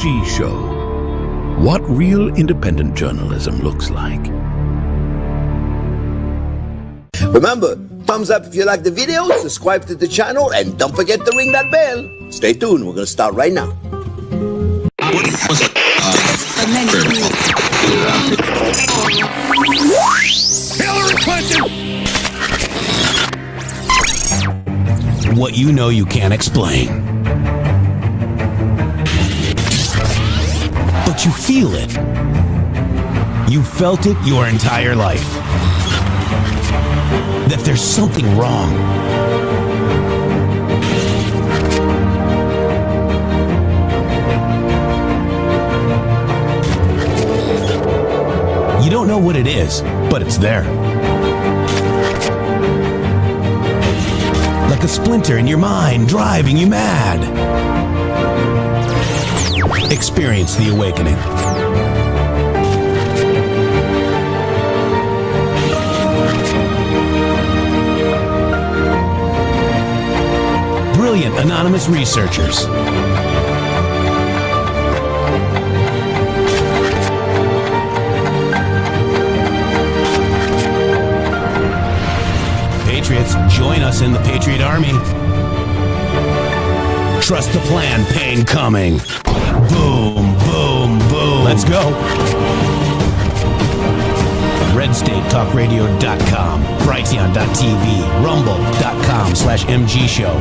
MG Show. What real independent journalism looks like. Remember, thumbs up if you like the video, subscribe to the channel, and don't forget to ring that bell. Stay tuned, we're going to start right now. Hillary Clinton! What you know you can't explain. But you feel it. You felt it your entire life. That there's something wrong. You don't know what it is, but it's there. Like a splinter in your mind, driving you mad. Experience the awakening. Brilliant anonymous researchers. Patriots, join us in the Patriot Army. Trust the plan, pain coming. Boom, boom, boom. Let's go. RedStateTalkRadio.com, Brighteon.tv, Rumble.com/MG Show.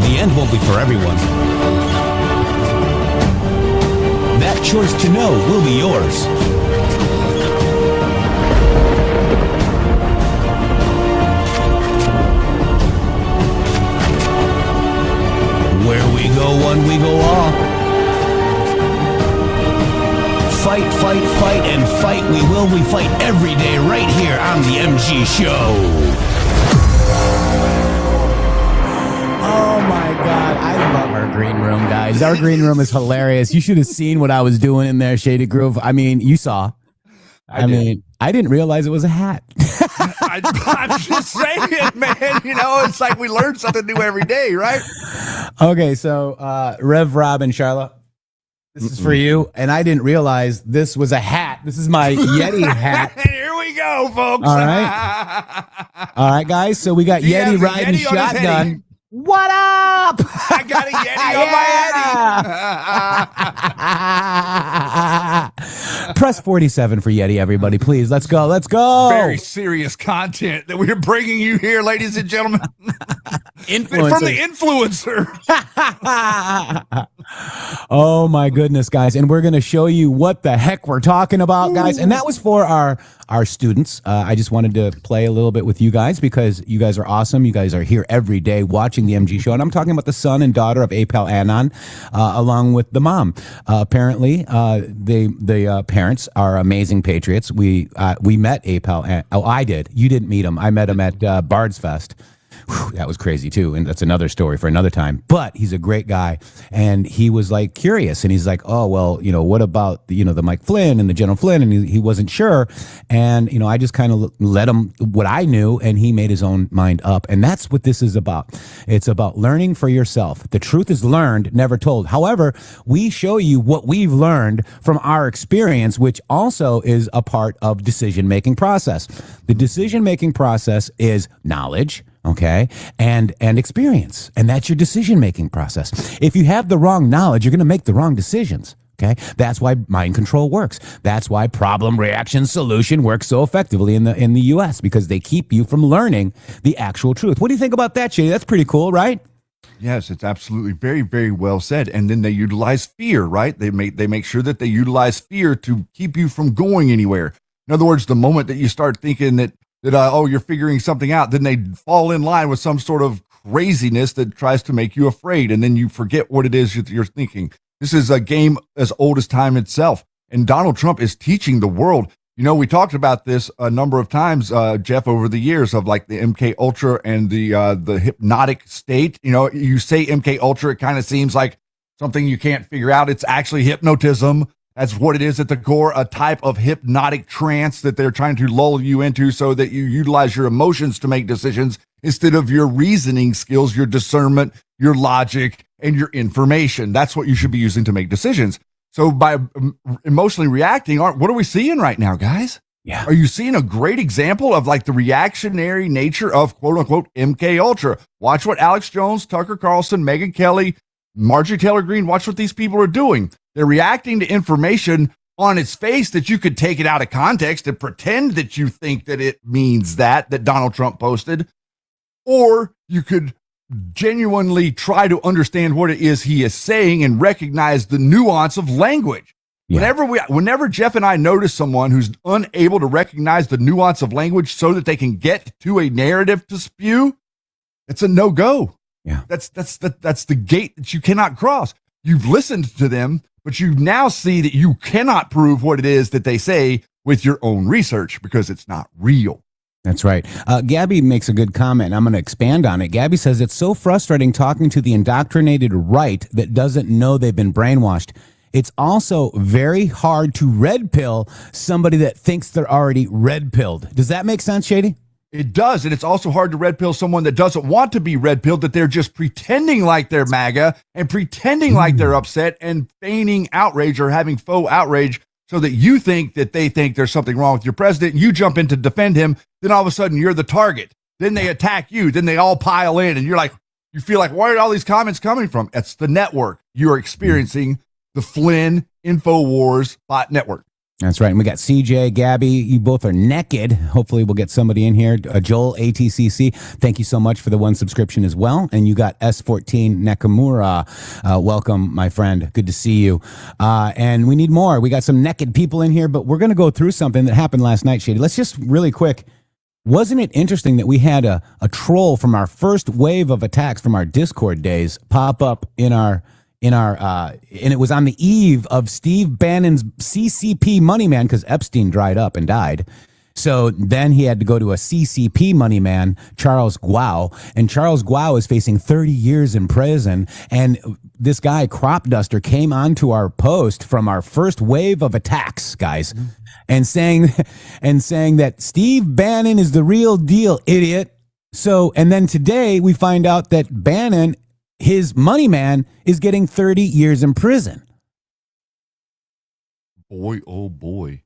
The end won't be for everyone. That choice to know will be yours. Where we go one, we go all. Fight, fight, fight, and fight we will. We fight every day right here on the MG Show. Oh my God, I love our green room, guys. Our green room is hilarious. You should have seen what I was doing in there, Shady Groove. I mean, you saw. I mean, I didn't realize it was a hat. I'm just saying, man. You know, it's like we learn something new every day, right? Okay, so Rev, Rob, and Charlotte, this is for you. And I didn't realize this was a hat. This is my Yeti hat. Here we go, folks. All right. All right, guys. So we got Yeti riding Yeti shotgun. What up? I got a Yeti on my Yeti. Press 47 for Yeti, everybody. Please, let's go. Let's go. Very serious content that we're bringing you here, ladies and gentlemen. From the influencer. Oh, my goodness, guys. And we're going to show you what the heck we're talking about, guys. And that was for our students. I just wanted to play a little bit with you guys because you guys are awesome. You guys are here every day watching the MG Show. And I'm talking about the son and daughter of Apal Anon, along with the mom. Apparently, the parents are amazing patriots. We met Apal. I did. You didn't meet him. I met him at Bard's Fest. Whew, that was crazy too, and that's another story for another time. But he's a great guy, and he was like curious, and he's like, "Oh well, what about the Mike Flynn and the General Flynn?" And he wasn't sure, and I just kind of let him what I knew, and he made his own mind up, and that's what this is about. It's about learning for yourself. The truth is learned, never told. However, we show you what we've learned from our experience, which also is a part of decision-making process. The decision-making process is knowledge. Okay, and experience, and that's your decision-making process. If you have the wrong knowledge, you're going to make the wrong decisions. Okay, that's why mind control works. That's why problem, reaction, solution works so effectively in the U.S. because they keep you from learning the actual truth. What do you think about that, Jay? That's pretty cool, right? Yes, it's absolutely very, very well said. And then they utilize fear, right? They make sure that they utilize fear to keep you from going anywhere. In other words, the moment that you start thinking that you're figuring something out, then they fall in line with some sort of craziness that tries to make you afraid, and then you forget what it is you're thinking. This is a game as old as time itself, and Donald Trump is teaching the world. We talked about this a number of times, Jeff, over the years of like the MK Ultra and the hypnotic state. You say MK Ultra, it kind of seems like something you can't figure out. It's actually hypnotism. That's what it is at the core, a type of hypnotic trance that they're trying to lull you into so that you utilize your emotions to make decisions instead of your reasoning skills, your discernment, your logic, and your information. That's what you should be using to make decisions. So by emotionally reacting, what are we seeing right now, guys? Yeah. Are you seeing a great example of like the reactionary nature of quote unquote MK Ultra? Watch what Alex Jones, Tucker Carlson, Megyn Kelly, Marjorie Taylor Greene, watch what these people are doing. They're reacting to information on its face that you could take it out of context and pretend that you think that it means that Donald Trump posted, or you could genuinely try to understand what it is he is saying and recognize the nuance of language. Yeah. Whenever Jeff and I notice someone who's unable to recognize the nuance of language so that they can get to a narrative to spew, it's a no-go. Yeah. That's the gate that you cannot cross. You've listened to them, but you now see that you cannot prove what it is that they say with your own research because it's not real. That's right. Gabby makes a good comment. I'm going to expand on it. Gabby says, it's so frustrating talking to the indoctrinated right that doesn't know they've been brainwashed. It's also very hard to red pill somebody that thinks they're already red pilled. Does that make sense, Shady? It does. And it's also hard to red pill someone that doesn't want to be red pilled, that they're just pretending like they're MAGA and pretending like they're upset and feigning outrage or having faux outrage so that you think that they think there's something wrong with your president. You jump in to defend him. Then all of a sudden you're the target. Then they attack you. Then they all pile in and you feel like, where are all these comments coming from? It's the network. You are experiencing the Flynn InfoWars bot network. That's right. And we got CJ, Gabby. You both are naked. Hopefully we'll get somebody in here. Joel, ATCC, thank you so much for the one subscription as well. And you got S14 Nakamura. Welcome, my friend. Good to see you. And we need more. We got some naked people in here, but we're going to go through something that happened last night, Shady. Let's just really quick. Wasn't it interesting that we had a troll from our first wave of attacks from our Discord days pop up in our and it was on the eve of Steve Bannon's CCP money man, because Epstein dried up and died. So then he had to go to a CCP money man, Charles Guo, and Charles Guo is facing 30 years in prison. And this guy, Crop Duster, came onto our post from our first wave of attacks, guys, and saying that Steve Bannon is the real deal, idiot. So, and then today we find out that Bannon, his money man, is getting 30 years in prison. Boy, oh boy.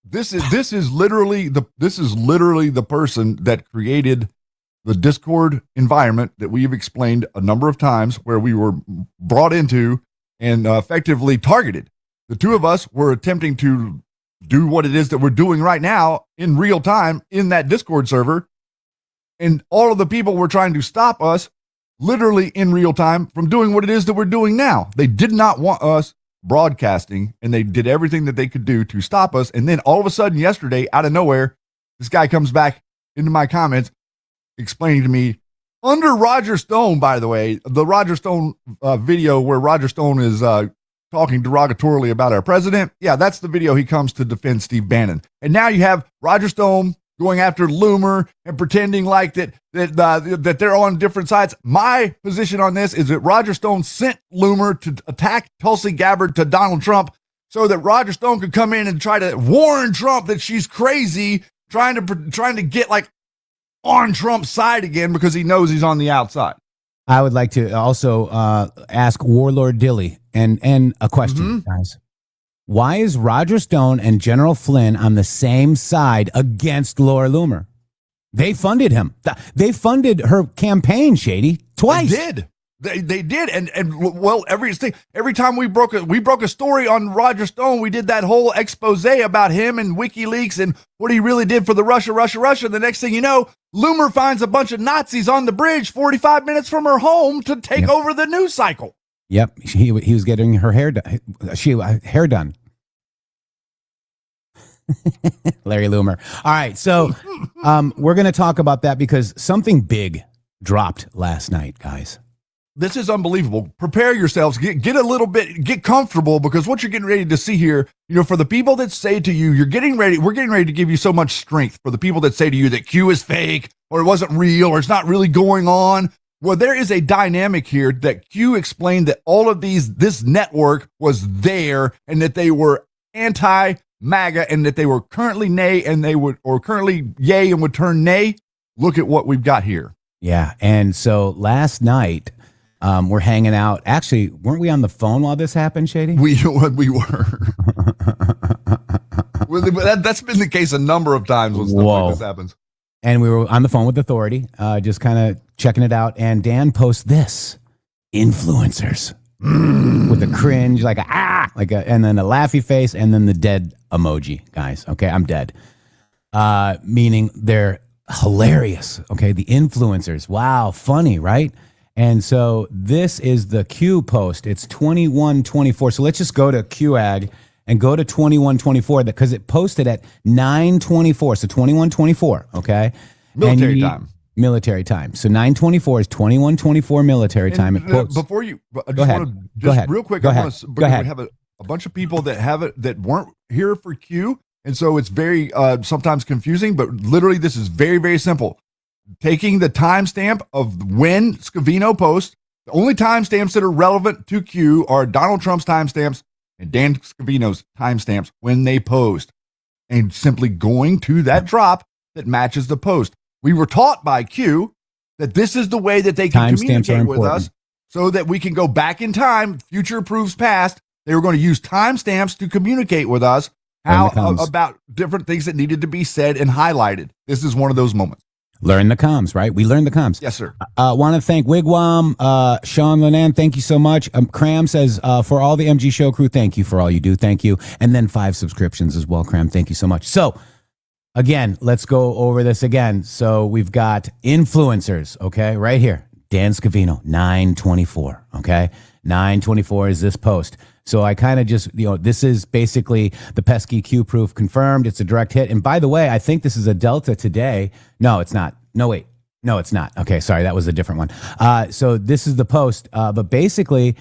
This is literally the person that created the Discord environment that we have explained a number of times, where we were brought into and effectively targeted. The two of us were attempting to do what it is that we're doing right now in real time in that Discord server. And all of the people were trying to stop us literally in real time from doing what it is that we're doing now. They did not want us broadcasting, and they did everything that they could do to stop us. And then all of a sudden yesterday, out of nowhere, this guy comes back into my comments explaining to me, under Roger Stone, by the way, the Roger Stone video where Roger Stone is talking derogatorily about our president. Yeah, that's the video he comes to defend Steve Bannon. And now you have Roger Stone going after Loomer and pretending like that they're on different sides. My position on this is that Roger Stone sent Loomer to attack Tulsi Gabbard to Donald Trump so that Roger Stone could come in and try to warn Trump that she's crazy, trying to get like on Trump's side again because he knows he's on the outside. I would like to also ask Warlord Dilly and a question, guys. Why is Roger Stone and General Flynn on the same side against Laura Loomer? They funded him. They funded her campaign, Shady, twice. They did. And well, every time we broke a story on Roger Stone, we did that whole expose about him and WikiLeaks and what he really did for the Russia. The next thing you know, Loomer finds a bunch of Nazis on the bridge 45 minutes from her home to take over the news cycle. Yep. He was getting her hair done. Hair done. Larry Loomer. All right. So we're going to talk about that because something big dropped last night, guys. This is unbelievable. Prepare yourselves. Get comfortable, because what you're getting ready to see here, for the people that say to you, we're getting ready to give you so much strength. For the people that say to you that Q is fake or it wasn't real or it's not really going on, Well, there is a dynamic here that Q explained that all of this network was there and that they were anti-MAGA and that they were currently nay and they would, or currently yay and would turn nay. Look at what we've got here. Yeah. And so last night, we're hanging out. Actually, weren't we on the phone while this happened, Shady? We were. Well, that's been the case a number of times when stuff like this happens. And we were on the phone with authority, just kind of checking it out. And Dan posts this: influencers with a cringe, like and then a laughy face, and then the dead emoji, guys. Okay, I'm dead. Meaning they're hilarious. Okay, the influencers. Wow, funny, right? And so this is the Q post. It's 21:24. So let's just go to QAG and go to 21:24 because it posted at 9:24. So 21:24. Okay, military time. So 9:24 is 21:24 military time. Before you go ahead, real quick. Go ahead. We have a bunch of people that have it that weren't here for Q, and so it's very sometimes confusing. But literally, this is very, very simple. Taking the timestamp of when Scavino posts, the only timestamps that are relevant to Q are Donald Trump's timestamps and Dan Scavino's timestamps when they post, and simply going to that drop that matches the post. We were taught by Q that this is the way that they can communicate with us so that we can go back in time. Future proves past. They were going to use timestamps to communicate with us about different things that needed to be said and highlighted. This is one of those moments. Learn the comms, right? We learned the comms. Yes, sir. Want to thank Wigwam, Sean Lenan. Thank you so much. Cram says, for all the MG show crew, thank you for all you do. Thank you. And then 5 subscriptions as well, Cram. Thank you so much. So, again, let's go over this again. So we've got influencers, okay, right here. Dan Scavino, 9:24, okay? 9:24 is this post. So I kind of just, this is basically the pesky Q-proof confirmed. It's a direct hit. And by the way, I think this is a Delta today. No, it's not. No, wait. No, it's not. Okay, sorry. That was a different one. So this is the post. But basically,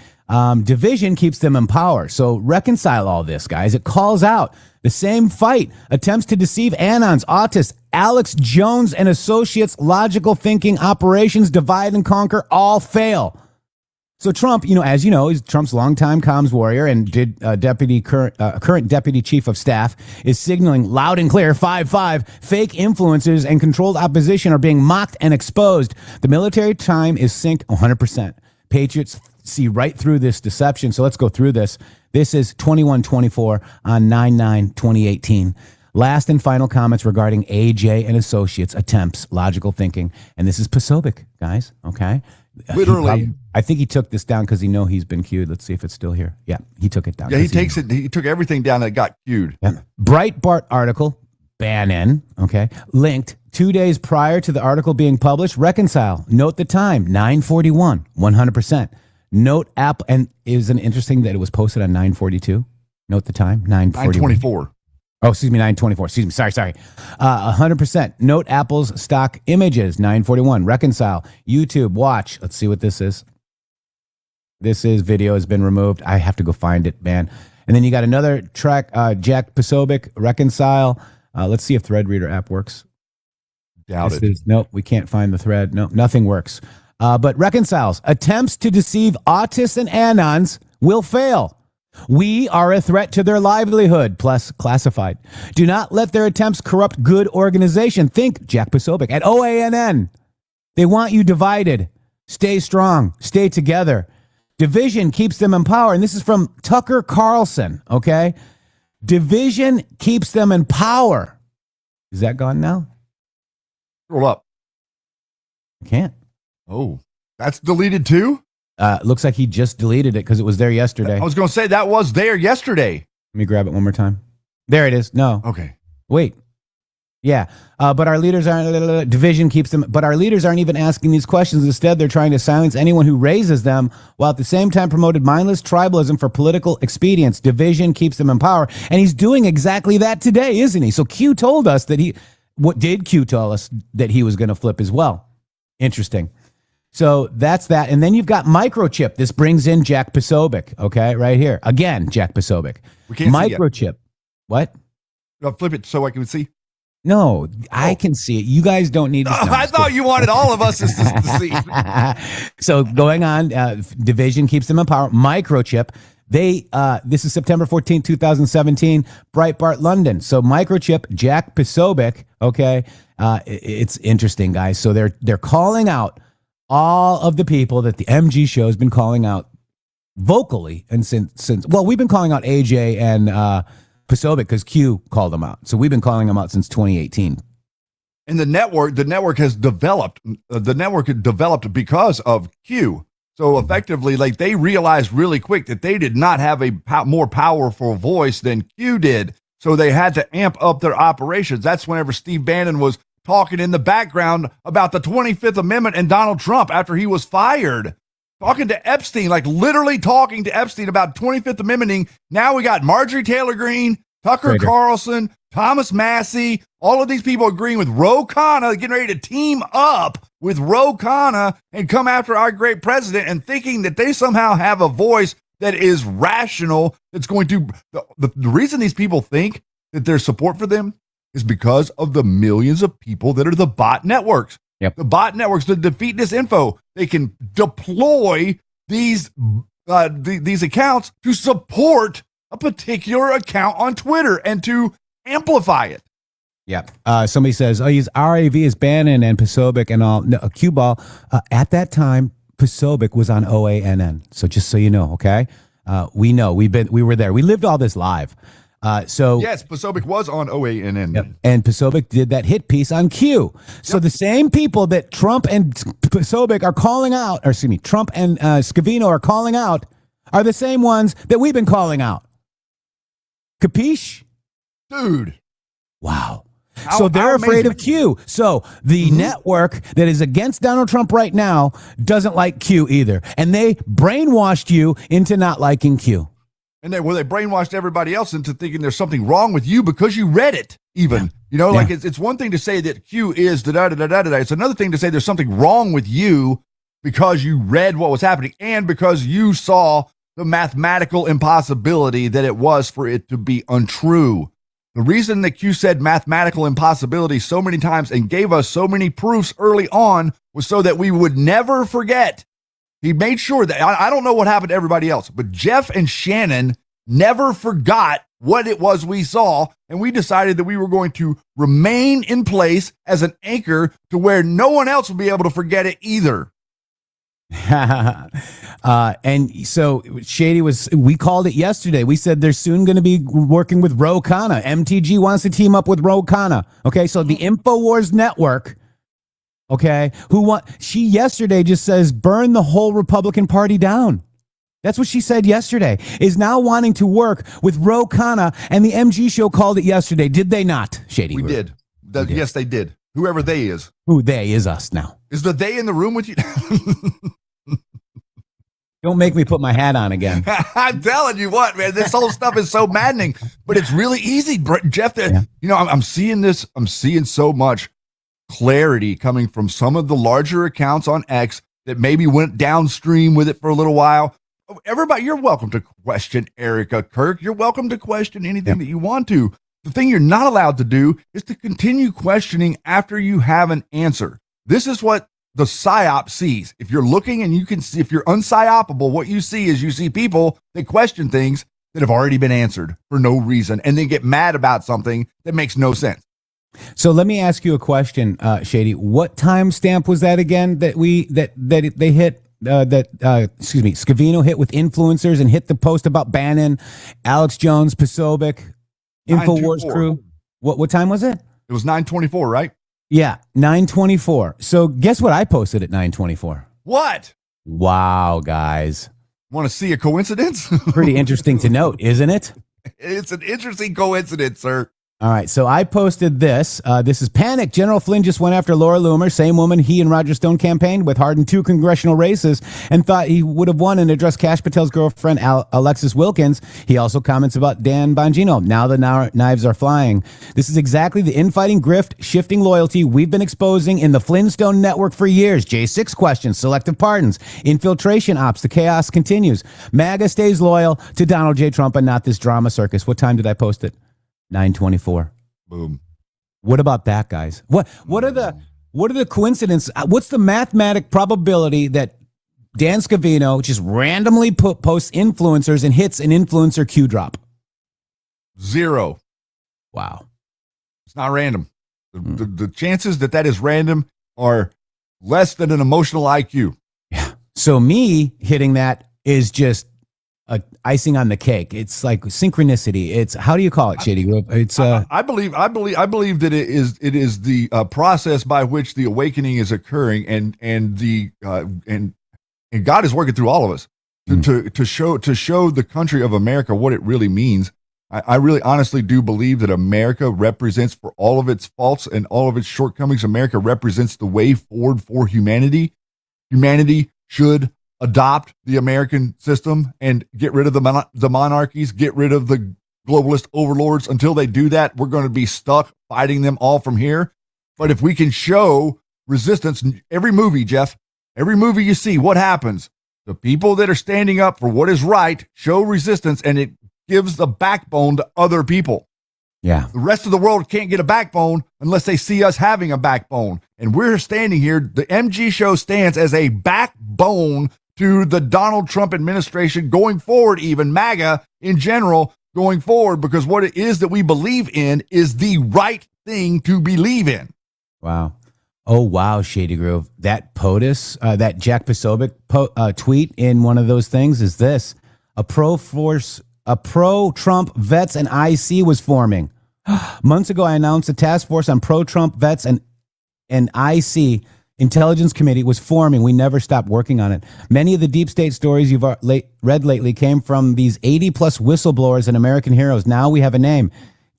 division keeps them in power. So reconcile all this, guys. It calls out the same fight. Attempts to deceive anons, autists, Alex Jones and associates, logical thinking, operations, divide and conquer, all fail. So Trump, as you know, is Trump's longtime comms warrior and current deputy chief of staff is signaling loud and clear, 5-5, fake influencers and controlled opposition are being mocked and exposed. The military time is synced 100%. Patriots see right through this deception. So let's go through this. This is 21:24 on 9/9/2018. Last and final comments regarding AJ and associates attempts, logical thinking. And this is Posobiec, guys. Okay. Literally. I think he took this down because he's been queued. Let's see if it's still here. Yeah, he took it down. Yeah, he took everything down that got queued. Yeah. Breitbart article, Bannon, okay, linked 2 days prior to the article being published. Reconcile. Note the time, 9:41, 100%. Note app, and isn't it interesting that it was posted on 9:42? Note the time, 9:24. Oh, excuse me, 9:24. Excuse me. Sorry. 100%. Note Apple's stock images, 9:41. Reconcile. YouTube, watch. Let's see what this is. This is video has been removed. I have to go find it, man. And then you got another track, Jack Posobiec, reconcile. Let's see if Threadreader app works. Doubt it. Nope, we can't find the thread. No, nothing works. But reconciles. Attempts to deceive autists and anons will fail. We are a threat to their livelihood, plus classified. Do not let their attempts corrupt good organization. Think Jack Posobiec at OANN. They want you divided. Stay strong. Stay together. Division keeps them in power. And this is from Tucker Carlson, okay? Division keeps them in power. Is that gone now? Scroll up. Can't. Oh, that's deleted too? Looks like he just deleted it because it was there yesterday. I was going to say that was there yesterday. Let me grab it one more time. There it is. No. Okay. Wait. Yeah. But our leaders aren't, division keeps them, but our leaders aren't even asking these questions. Instead, they're trying to silence anyone who raises them while at the same time promoted mindless tribalism for political expedience. Division keeps them in power. And he's doing exactly that today, isn't he? So Q told us that what did Q tell us that he was going to flip as well? Interesting. So that's that. And then you've got microchip. This brings in Jack Posobiec, okay, right here. Again, Jack Posobiec. We can't see microchip. Yet. What? I'll flip it so I can see. No, I can see it. You guys don't need to. I thought you wanted all of us to see. So going on, division keeps them in power. Microchip. This is September 14, 2017, Breitbart, London. So Microchip, Jack Posobiec, okay, it's interesting, guys. So they're calling out all of the people that the MG show has been calling out vocally, and since we've been calling out AJ and Posobiec because Q called them out. So we've been calling them out since 2018. And the network has developed. The network had developed because of Q. So effectively, like, they realized really quick that they did not have a more powerful voice than Q did. So they had to amp up their operations. That's whenever Steve Bannon was talking in the background about the 25th Amendment and Donald Trump after he was fired. Talking to Epstein, like literally talking to Epstein about 25th Amendment. Now we got Marjorie Taylor Greene, Tucker Carlson, Thomas Massey, all of these people agreeing with Ro Khanna, getting ready to team up with Ro Khanna and come after our great president, and thinking that they somehow have a voice that is rational, that's going to... The reason these people think that there's support for them is because of the millions of people that are the bot networks. Yep. The bot networks, the defeat disinfo, they can deploy these accounts to support a particular account on Twitter and to amplify it. Yeah. Somebody says, use RAV as Bannon and Posobiec and all. No, cue ball. At that time, Posobiec was on OANN. So just so you know, okay? We know. We were there. We lived all this live. Yes, Posobiec was on OANN. Yep. And Posobiec did that hit piece on Q. So the same people that Trump and Posobiec are calling out, or excuse me, Trump and Scavino are calling out, are the same ones that we've been calling out. Capiche? Dude. Wow. So they're afraid of Q. So the network that is against Donald Trump right now doesn't like Q either. And they brainwashed you into not liking Q. And they brainwashed everybody else into thinking there's something wrong with you because you read it, even. Yeah. You know, like it's one thing to say that Q is da-da-da-da-da-da. It's another thing to say there's something wrong with you because you read what was happening and because you saw the mathematical impossibility that it was for it to be untrue. The reason that Q said mathematical impossibility so many times and gave us so many proofs early on was so that we would never forget. He made sure that, I don't know what happened to everybody else, but Jeff and Shannon never forgot what it was we saw, and we decided that we were going to remain in place as an anchor to where no one else would be able to forget it either. And so Shady we called it yesterday. We said they're soon going to be working with Ro Khanna. MTG wants to team up with Ro Khanna. Okay, so the InfoWars network, okay, she yesterday just says burn the whole Republican Party down. That's what she said yesterday, is now wanting to work with Ro Khanna, and the MG show called it yesterday. Did they not, Shady? We did. Yes, they did. Whoever they is. Who they is us now. Is the they in the room with you? Don't make me put my hat on again. I'm telling you what, man, this whole stuff is so maddening, but it's really easy, Jeff. You know, I'm seeing this. I'm seeing so much clarity coming from some of the larger accounts on X that maybe went downstream with it for a little while. Everybody, you're welcome to question Erica Kirk. You're welcome to question anything that you want to. The thing you're not allowed to do is to continue questioning after you have an answer. This is what the psyop sees. If you're looking and you can see, if you're unpsyopable, what you see is you see people that question things that have already been answered for no reason and then get mad about something that makes no sense. So let me ask you a question, Shady. What timestamp was that again that they hit? Scavino hit with influencers and hit the post about Bannon, Alex Jones, Posobiec, InfoWars crew. What time was it? It was 9:24, right? Yeah, 9:24. So guess what I posted at 9:24? What? Wow, guys. Want to see a coincidence? Pretty interesting to note, isn't it? It's an interesting coincidence, sir. All right, so I posted this. This is panic. General Flynn just went after Laura Loomer, same woman he and Roger Stone campaigned with hard in 2 congressional races, and thought he would have won and addressed Kash Patel's girlfriend, Alexis Wilkins. He also comments about Dan Bongino. Now the knives are flying. This is exactly the infighting, grift, shifting loyalty we've been exposing in the Flintstone network for years. J6 questions, selective pardons, infiltration ops. The chaos continues. MAGA stays loyal to Donald J. Trump and not this drama circus. What time did I post it? 9:24. Boom. What about that, guys? What are the coincidences? What's the mathematic probability that Dan Scavino just randomly posts influencers and hits an influencer Q drop? 0. Wow. It's not random. The chances that is random are less than an emotional IQ. Yeah. So me hitting that is just icing on the cake. It's like synchronicity. It's, how do you call it, Shady Grove? It's I believe that it is the process by which the awakening is occurring, and God is working through all of us to show the country of America what it really means. I really honestly do believe that America represents, for all of its faults and all of its shortcomings, America represents the way forward for humanity. Humanity should adopt the American system and get rid of the monarchies, get rid of the globalist overlords. Until they do that, we're going to be stuck fighting them all from here. But if we can show resistance, every movie, Jeff, every movie you see, what happens? The people that are standing up for what is right show resistance, and it gives the backbone to other people. Yeah. The rest of the world can't get a backbone unless they see us having a backbone. And we're standing here. The MG show stands as a backbone to the Donald Trump administration going forward, even MAGA in general going forward, because what it is that we believe in is the right thing to believe in. Wow. Oh, wow, Shady Grove. That POTUS, that Jack Posobiec tweet in one of those things is this: a pro-Trump vets and IC was forming. Months ago, I announced a task force on pro-Trump vets and IC intelligence committee was forming. We never stopped working on it. Many of the deep state stories you've read lately came from these 80-plus whistleblowers and American heroes. Now we have a name.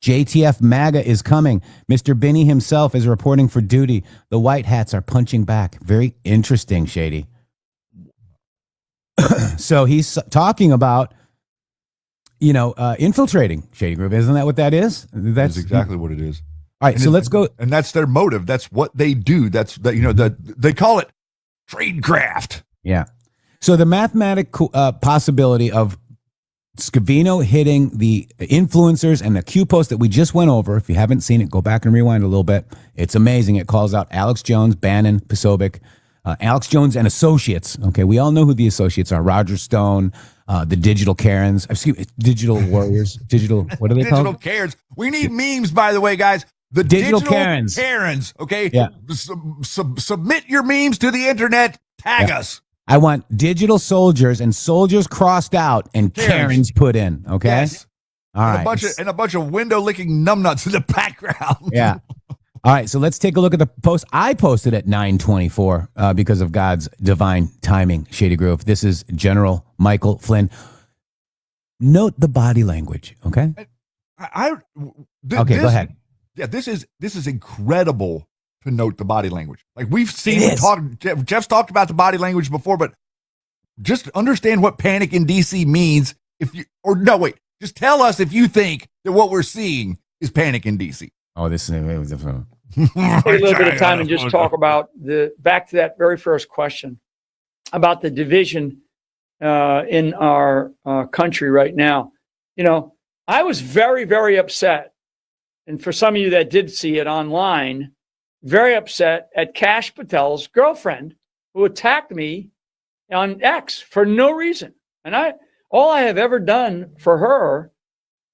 JTF MAGA is coming. Mr. Binney himself is reporting for duty. The white hats are punching back. Very interesting, Shady. So he's talking about, infiltrating, Shady Grove. Isn't that what that is? That's exactly what it is. All right, so let's go. And that's their motive. That's what they do. That's that. They call it tradecraft. Yeah. So the mathematical possibility of Scavino hitting the influencers and the Q post that we just went over. If you haven't seen it, go back and rewind a little bit. It's amazing. It calls out Alex Jones, Bannon, Posobiec, Alex Jones and associates. Okay, we all know who the associates are. Roger Stone, the digital Karens, digital warriors, what are they called? Digital Karens. We need memes, by the way, guys. The digital Karens. Okay? Yeah. Submit your memes to the internet. Tag us. I want digital soldiers and soldiers crossed out and Karens put in. Okay. Yes. All right. A bunch of window licking numbnuts in the background. Yeah. All right. So let's take a look at the post I posted at 9:24 because of God's divine timing. Shady Grove. This is General Michael Flynn. Note the body language. Okay. Go ahead. Yeah, this is incredible to note the body language. Like we've seen, Jeff's talked about the body language before, but just understand what panic in DC means. Just tell us if you think that what we're seeing is panic in DC. Oh, this is take a little bit of time and just talk about back to that very first question about the division in our country right now. I was very, very upset. And for some of you that did see it online, very upset at Kash Patel's girlfriend who attacked me on X for no reason. And all I have ever done for her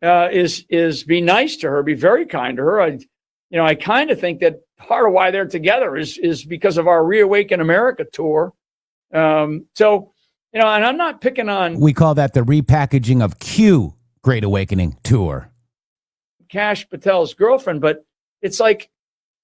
is be nice to her, be very kind to her. I kind of think that part of why they're together is because of our Reawaken America tour. And I'm not picking on. We call that the repackaging of Q Great Awakening tour. Kash Patel's girlfriend, but it's like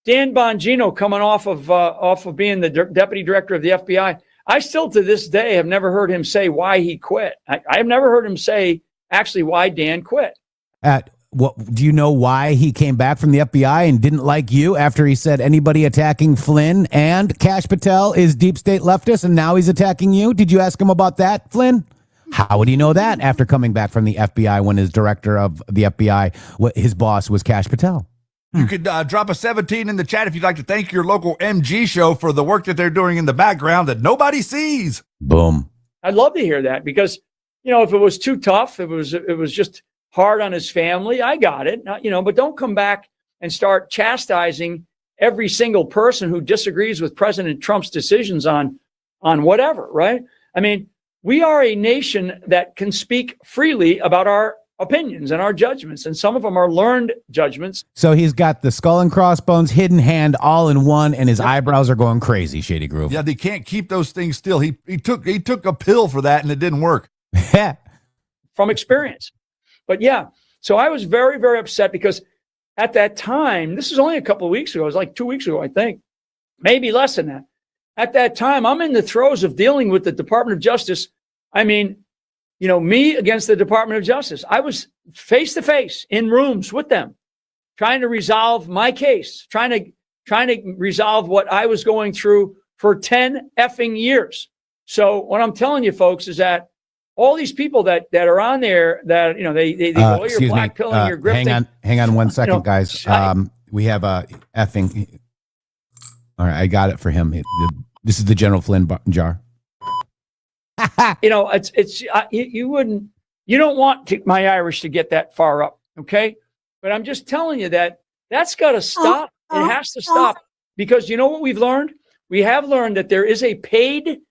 Dan Bongino coming off of being the deputy director of the FBI. I still to this day have never heard him say why he quit. I've never heard him say actually why Dan quit. Do you know why he came back from the FBI and didn't like you after he said anybody attacking Flynn and Kash Patel is deep state leftist and now he's attacking you? Did you ask him about that, Flynn? How would he know that after coming back from the FBI when his director of the FBI, his boss was Kash Patel? You could drop a 17 in the chat if you'd like to thank your local MG show for the work that they're doing in the background that nobody sees. Boom. I'd love to hear that because, if it was too tough, it was just hard on his family. I got it, but don't come back and start chastising every single person who disagrees with President Trump's decisions on whatever, right? I mean, we are a nation that can speak freely about our opinions and our judgments, and some of them are learned judgments. So he's got the skull and crossbones, hidden hand, all in one, and his eyebrows are going crazy, Shady Groove. Yeah, they can't keep those things still. He took a pill for that, and it didn't work. From experience. But yeah, so I was very, very upset because at that time, this is only a couple of weeks ago, it was like 2 weeks ago, I think, maybe less than that. At that time, I'm in the throes of dealing with the Department of Justice. I mean, you know, me against the Department of Justice. I was face to face in rooms with them, trying to resolve my case, trying to resolve what I was going through for 10 effing years. So what I'm telling you, folks, is that all these people that are on there, that, you know, they go, you're blackpilling, you're grifting. Hang on 1 second, guys. We have a effing. All right, I got it for him. This is the General Flynn jar. You know, you don't want my Irish to get that far up, okay? But I'm just telling you that's got to stop. It has to stop, because you know what we've learned? We have learned that there is a paid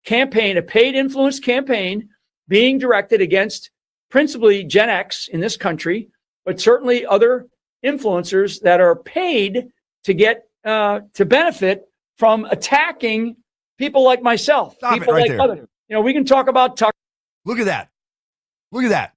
campaign, a paid influence campaign being directed against principally Gen X in this country, but certainly other influencers that are paid to get to benefit from attacking people like myself, people like others. You know, we can talk about Tucker. Look at that. Look at that.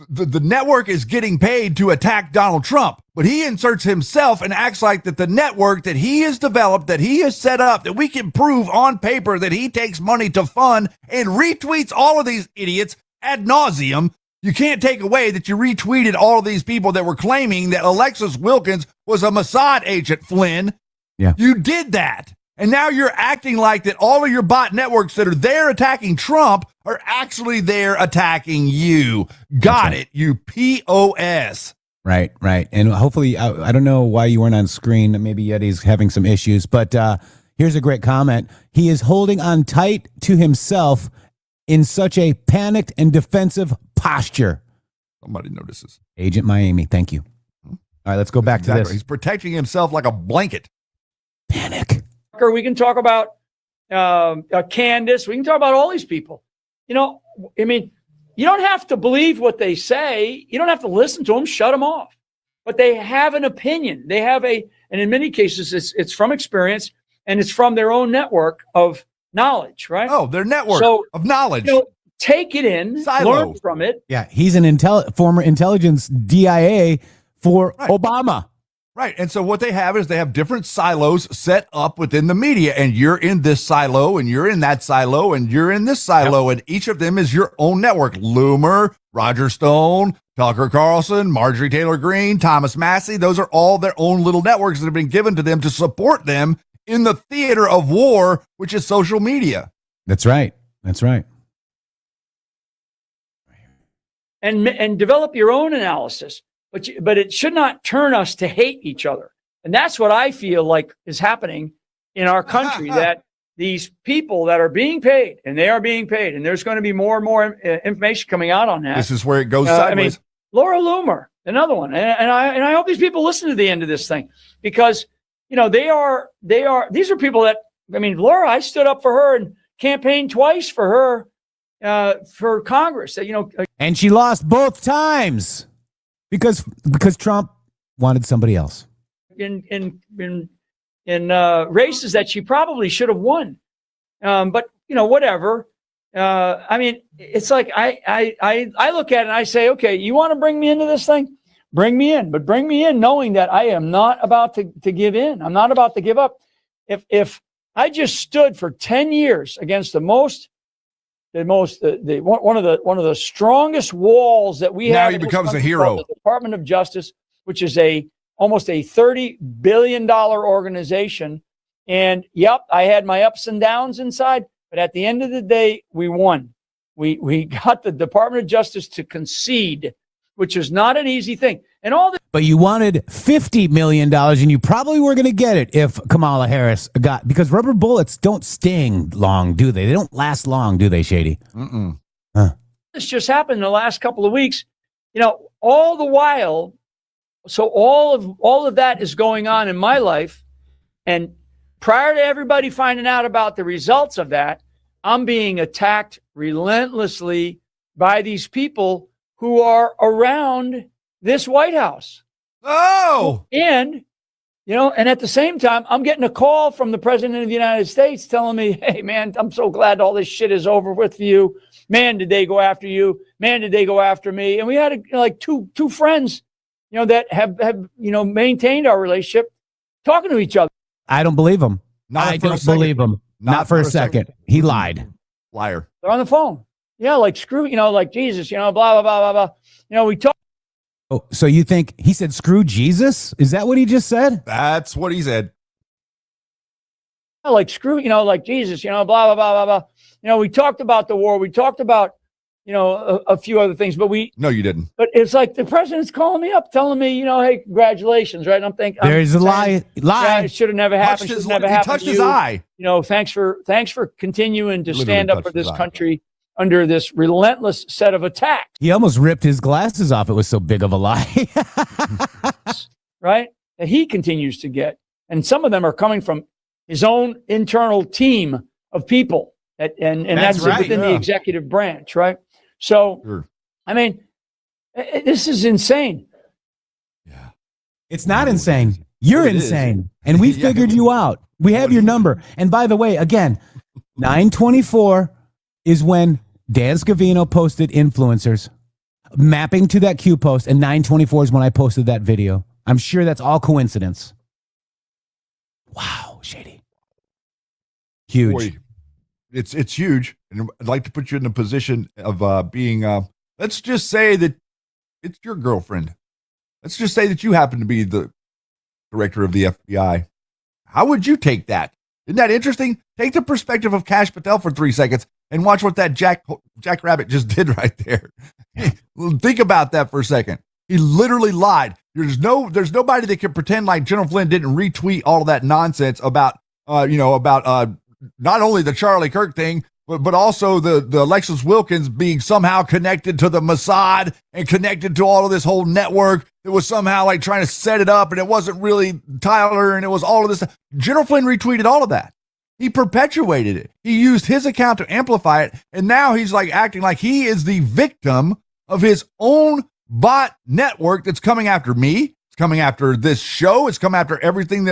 The network is getting paid to attack Donald Trump, but he inserts himself and acts like that the network that he has developed, that he has set up, that we can prove on paper that he takes money to fund, and retweets all of these idiots ad nauseum. You can't take away that you retweeted all of these people that were claiming that Alexis Wilkins was a Mossad agent, Flynn. Yeah. You did that. And now you're acting like that all of your bot networks that are there attacking Trump are actually there attacking you. Got it, you POS. Right. And hopefully, I don't know why you weren't on screen. Maybe Yeti's having some issues, but here's a great comment. He is holding on tight to himself in such a panicked and defensive posture. Somebody notices. Agent Miami, thank you. All right, let's go back to this. He's protecting himself like a blanket. Panic. We can talk about Candace. We can talk about all these people. You know, I mean, you don't have to believe what they say. You don't have to listen to them. Shut them off. But they have an opinion. They have and in many cases, it's from experience, and it's from their own network of knowledge, right? Oh, their network of knowledge. You know, take it in, learn from it. Yeah, he's an former intelligence DIA for Obama. Right. And so what they have is they have different silos set up within the media, and you're in this silo, and you're in that silo, and you're in this silo, and each of them is your own network. Loomer, Roger Stone, Tucker Carlson, Marjorie Taylor Greene, Thomas Massey. Those are all their own little networks that have been given to them to support them in the theater of war, which is social media. That's right. And develop your own analysis. But it should not turn us to hate each other. And that's what I feel like is happening in our country, that these people that are being paid, and they are being paid, and there's going to be more and more information coming out on that. This is where it goes sideways. I mean, Laura Loomer, another one. And I hope these people listen to the end of this thing, because, you know, these are people that, I mean, Laura, I stood up for her and campaigned twice for her for Congress. You know, and she lost both times. Because Trump wanted somebody else in races that she probably should have won, but you know, whatever. I mean, it's like I look at it and I say, okay, you want to bring me into this thing, bring me in, but bring me in knowing that I am not about to give in. I'm not about to give up. If I just stood for 10 years against one of the strongest walls that we have. Now he becomes a hero. The Department of Justice, which is almost a $30 billion organization. And yep, I had my ups and downs inside, but at the end of the day, we won. We got the Department of Justice to concede, which is not an easy thing. And but you wanted $50 million, and you probably were going to get it if Kamala Harris because rubber bullets don't sting long, do they? They don't last long, do they, Shady? This just happened in the last couple of weeks. You know, all the while, So all of that is going on in my life. And prior to everybody finding out about the results of that, I'm being attacked relentlessly by these people who are around this White House. Oh, and at the same time, I'm getting a call from the president of the United States telling me, hey, man, I'm so glad all this shit is over with you. Man, did they go after you? Man, did they go after me? And we had like two friends, that have maintained our relationship talking to each other. I don't believe him. I don't believe him. Not for a second. He lied. Liar. They're on the phone. Yeah, like screw, like Jesus, blah, blah, blah, blah, blah. We talk. Oh, so you think he said screw Jesus? Is that what he just said? That's what he said. Like screw, like Jesus, blah, blah, blah, blah, blah. We talked about the war. We talked about, a few other things, but No, you didn't. But it's like the president's calling me up, telling me, hey, congratulations, right? And I'm thinking, there's a lie. Yeah, it should have never happened. Should never happened. He touched to his you. eye. Thanks for continuing to Literally stand up for touched his this eye. country under this relentless set of attacks. He almost ripped his glasses off. It was so big of a lie. Right? That he continues to get. And some of them are coming from his own internal team of people. And that's right, within the executive branch, right? So, Sure. I mean, this is insane. Yeah. It's not insane. You're It is. insane. And we Yeah. figured you out. We have your number. And by the way, again, 924 is when Dan Scavino posted influencers mapping to that Q post, and 924 is when I posted that video. I'm sure that's all coincidence. Wow, Shady. Huge. Boy, it's huge. And I'd like to put you in a position of being, let's just say that it's your girlfriend. Let's just say that you happen to be the director of the FBI. How would you take that? Isn't that interesting? Take the perspective of Kash Patel for 3 seconds and watch what that Jack Rabbit just did right there. Think about that for a second. He literally lied. There's nobody that can pretend like General Flynn didn't retweet all of that nonsense about not only the Charlie Kirk thing, but also the Alexis Wilkins being somehow connected to the Mossad and connected to all of this whole network that was somehow like trying to set it up, and it wasn't really Tyler, and it was all of this stuff. General Flynn retweeted all of that. He perpetuated it. He used his account to amplify it, and now he's like acting like he is the victim of his own bot network that's coming after me. It's coming after this show. It's coming after everything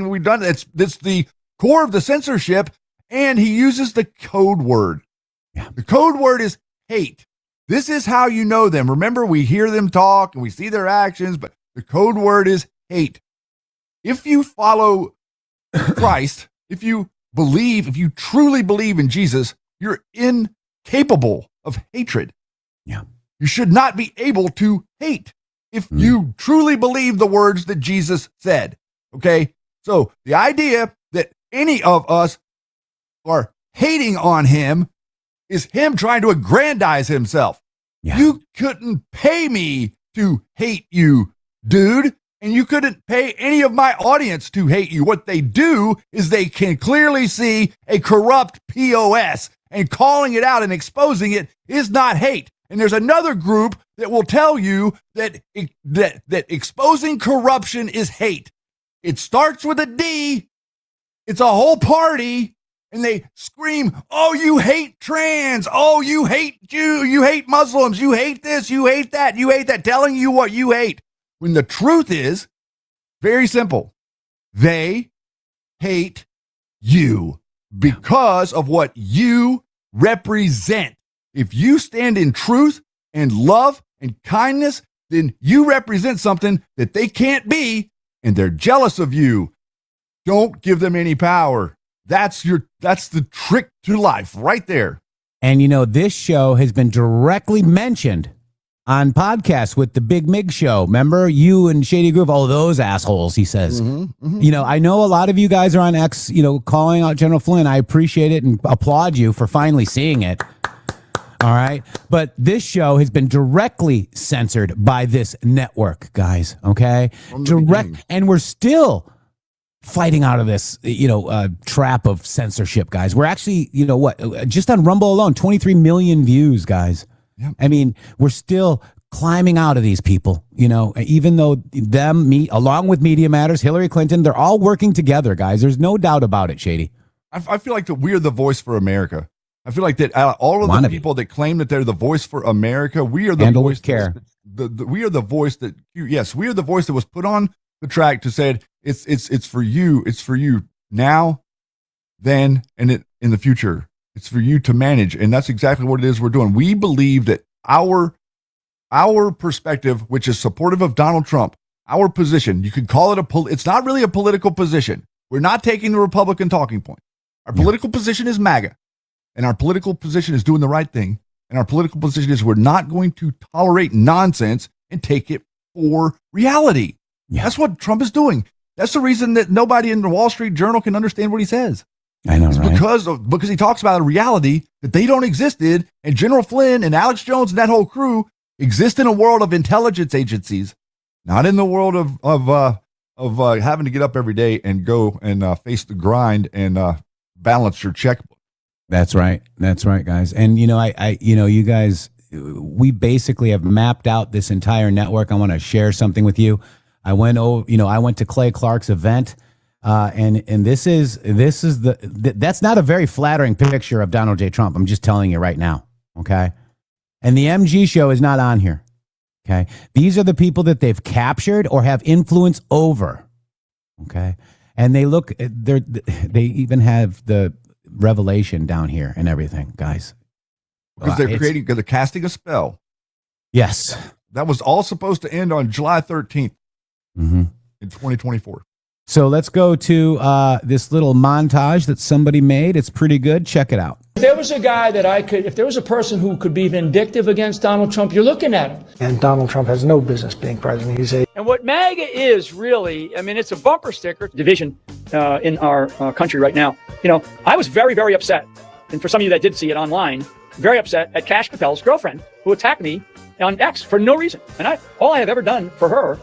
we've done. It's the core of the censorship. And he uses the code word. Yeah. The code word is hate. This is how you know them. Remember, we hear them talk and we see their actions, but the code word is hate. If you follow Christ, if you truly believe in Jesus, you're incapable of hatred. Yeah. You should not be able to hate if you truly believe the words that Jesus said. Okay? So the idea that any of us are hating on him is him trying to aggrandize himself. Yeah. You couldn't pay me to hate you, dude. And you couldn't pay any of my audience to hate you. What they do is they can clearly see a corrupt POS, and calling it out and exposing it is not hate. And there's another group that will tell you that exposing corruption is hate. It starts with a D. It's a whole party. And they scream, oh, you hate trans. Oh, you hate Jew. You hate Muslims. You hate this. You hate that. You hate that. Telling you what you hate. When the truth is very simple. They hate you because of what you represent. If you stand in truth and love and kindness, then you represent something that they can't be, and they're jealous of you. Don't give them any power. That's the trick to life right there. And this show has been directly mentioned on podcasts with the Big Mig show. Remember you and Shady Groove? Oh, those assholes, he says. I know a lot of you guys are on X, calling out General Flynn. I appreciate it and applaud you for finally seeing it. All right. But this show has been directly censored by this network, guys. Okay. And we're still fighting out of this, trap of censorship, guys. We're actually, just on Rumble alone, 23 million views, guys. Yep. I mean, we're still climbing out of these people, even though along with Media Matters, Hillary Clinton, they're all working together, guys. There's no doubt about it, Shady. I feel like that we're the voice for America. I feel like that all of the people that claim that they're the voice for America, we are the Handle voice. With care. We are the voice that. Yes, we are the voice that was put on the track to say it's for you. It's for you now, then, and in the future. It's for you to manage, and that's exactly what it is we're doing. We believe that our perspective, which is supportive of Donald Trump, our position, you could call it it's not really a political position. We're not taking the Republican talking point. Our political position is MAGA, and our political position is doing the right thing, and our political position is we're not going to tolerate nonsense and take it for reality. Yeah. That's what Trump is doing. That's the reason that nobody in the Wall Street Journal can understand what he says. I know, it's right? Because he talks about a reality that they don't exist in, and General Flynn and Alex Jones and that whole crew exist in a world of intelligence agencies, not in the world of having to get up every day and go and face the grind and balance your checkbook. That's right. That's right, guys. And you guys, we basically have mapped out this entire network. I want to share something with you. I went to Clay Clark's event. And that's not a very flattering picture of Donald J. Trump. I'm just telling you right now. Okay. And the MG show is not on here. Okay. These are the people that they've captured or have influence over. Okay. And they even have the revelation down here and everything, guys. Because they're casting a spell. Yes. That was all supposed to end on July 13th in 2024. So let's go to this little montage that somebody made. It's pretty good. Check it out. If there was a guy if there was a person who could be vindictive against Donald Trump, you're looking at him. And Donald Trump has no business being president. And what MAGA is really, it's a bumper sticker division in our country right now. I was very, very upset. And for some of you that did see it online, very upset at Kash Patel's girlfriend who attacked me on X for no reason. And all I have ever done for her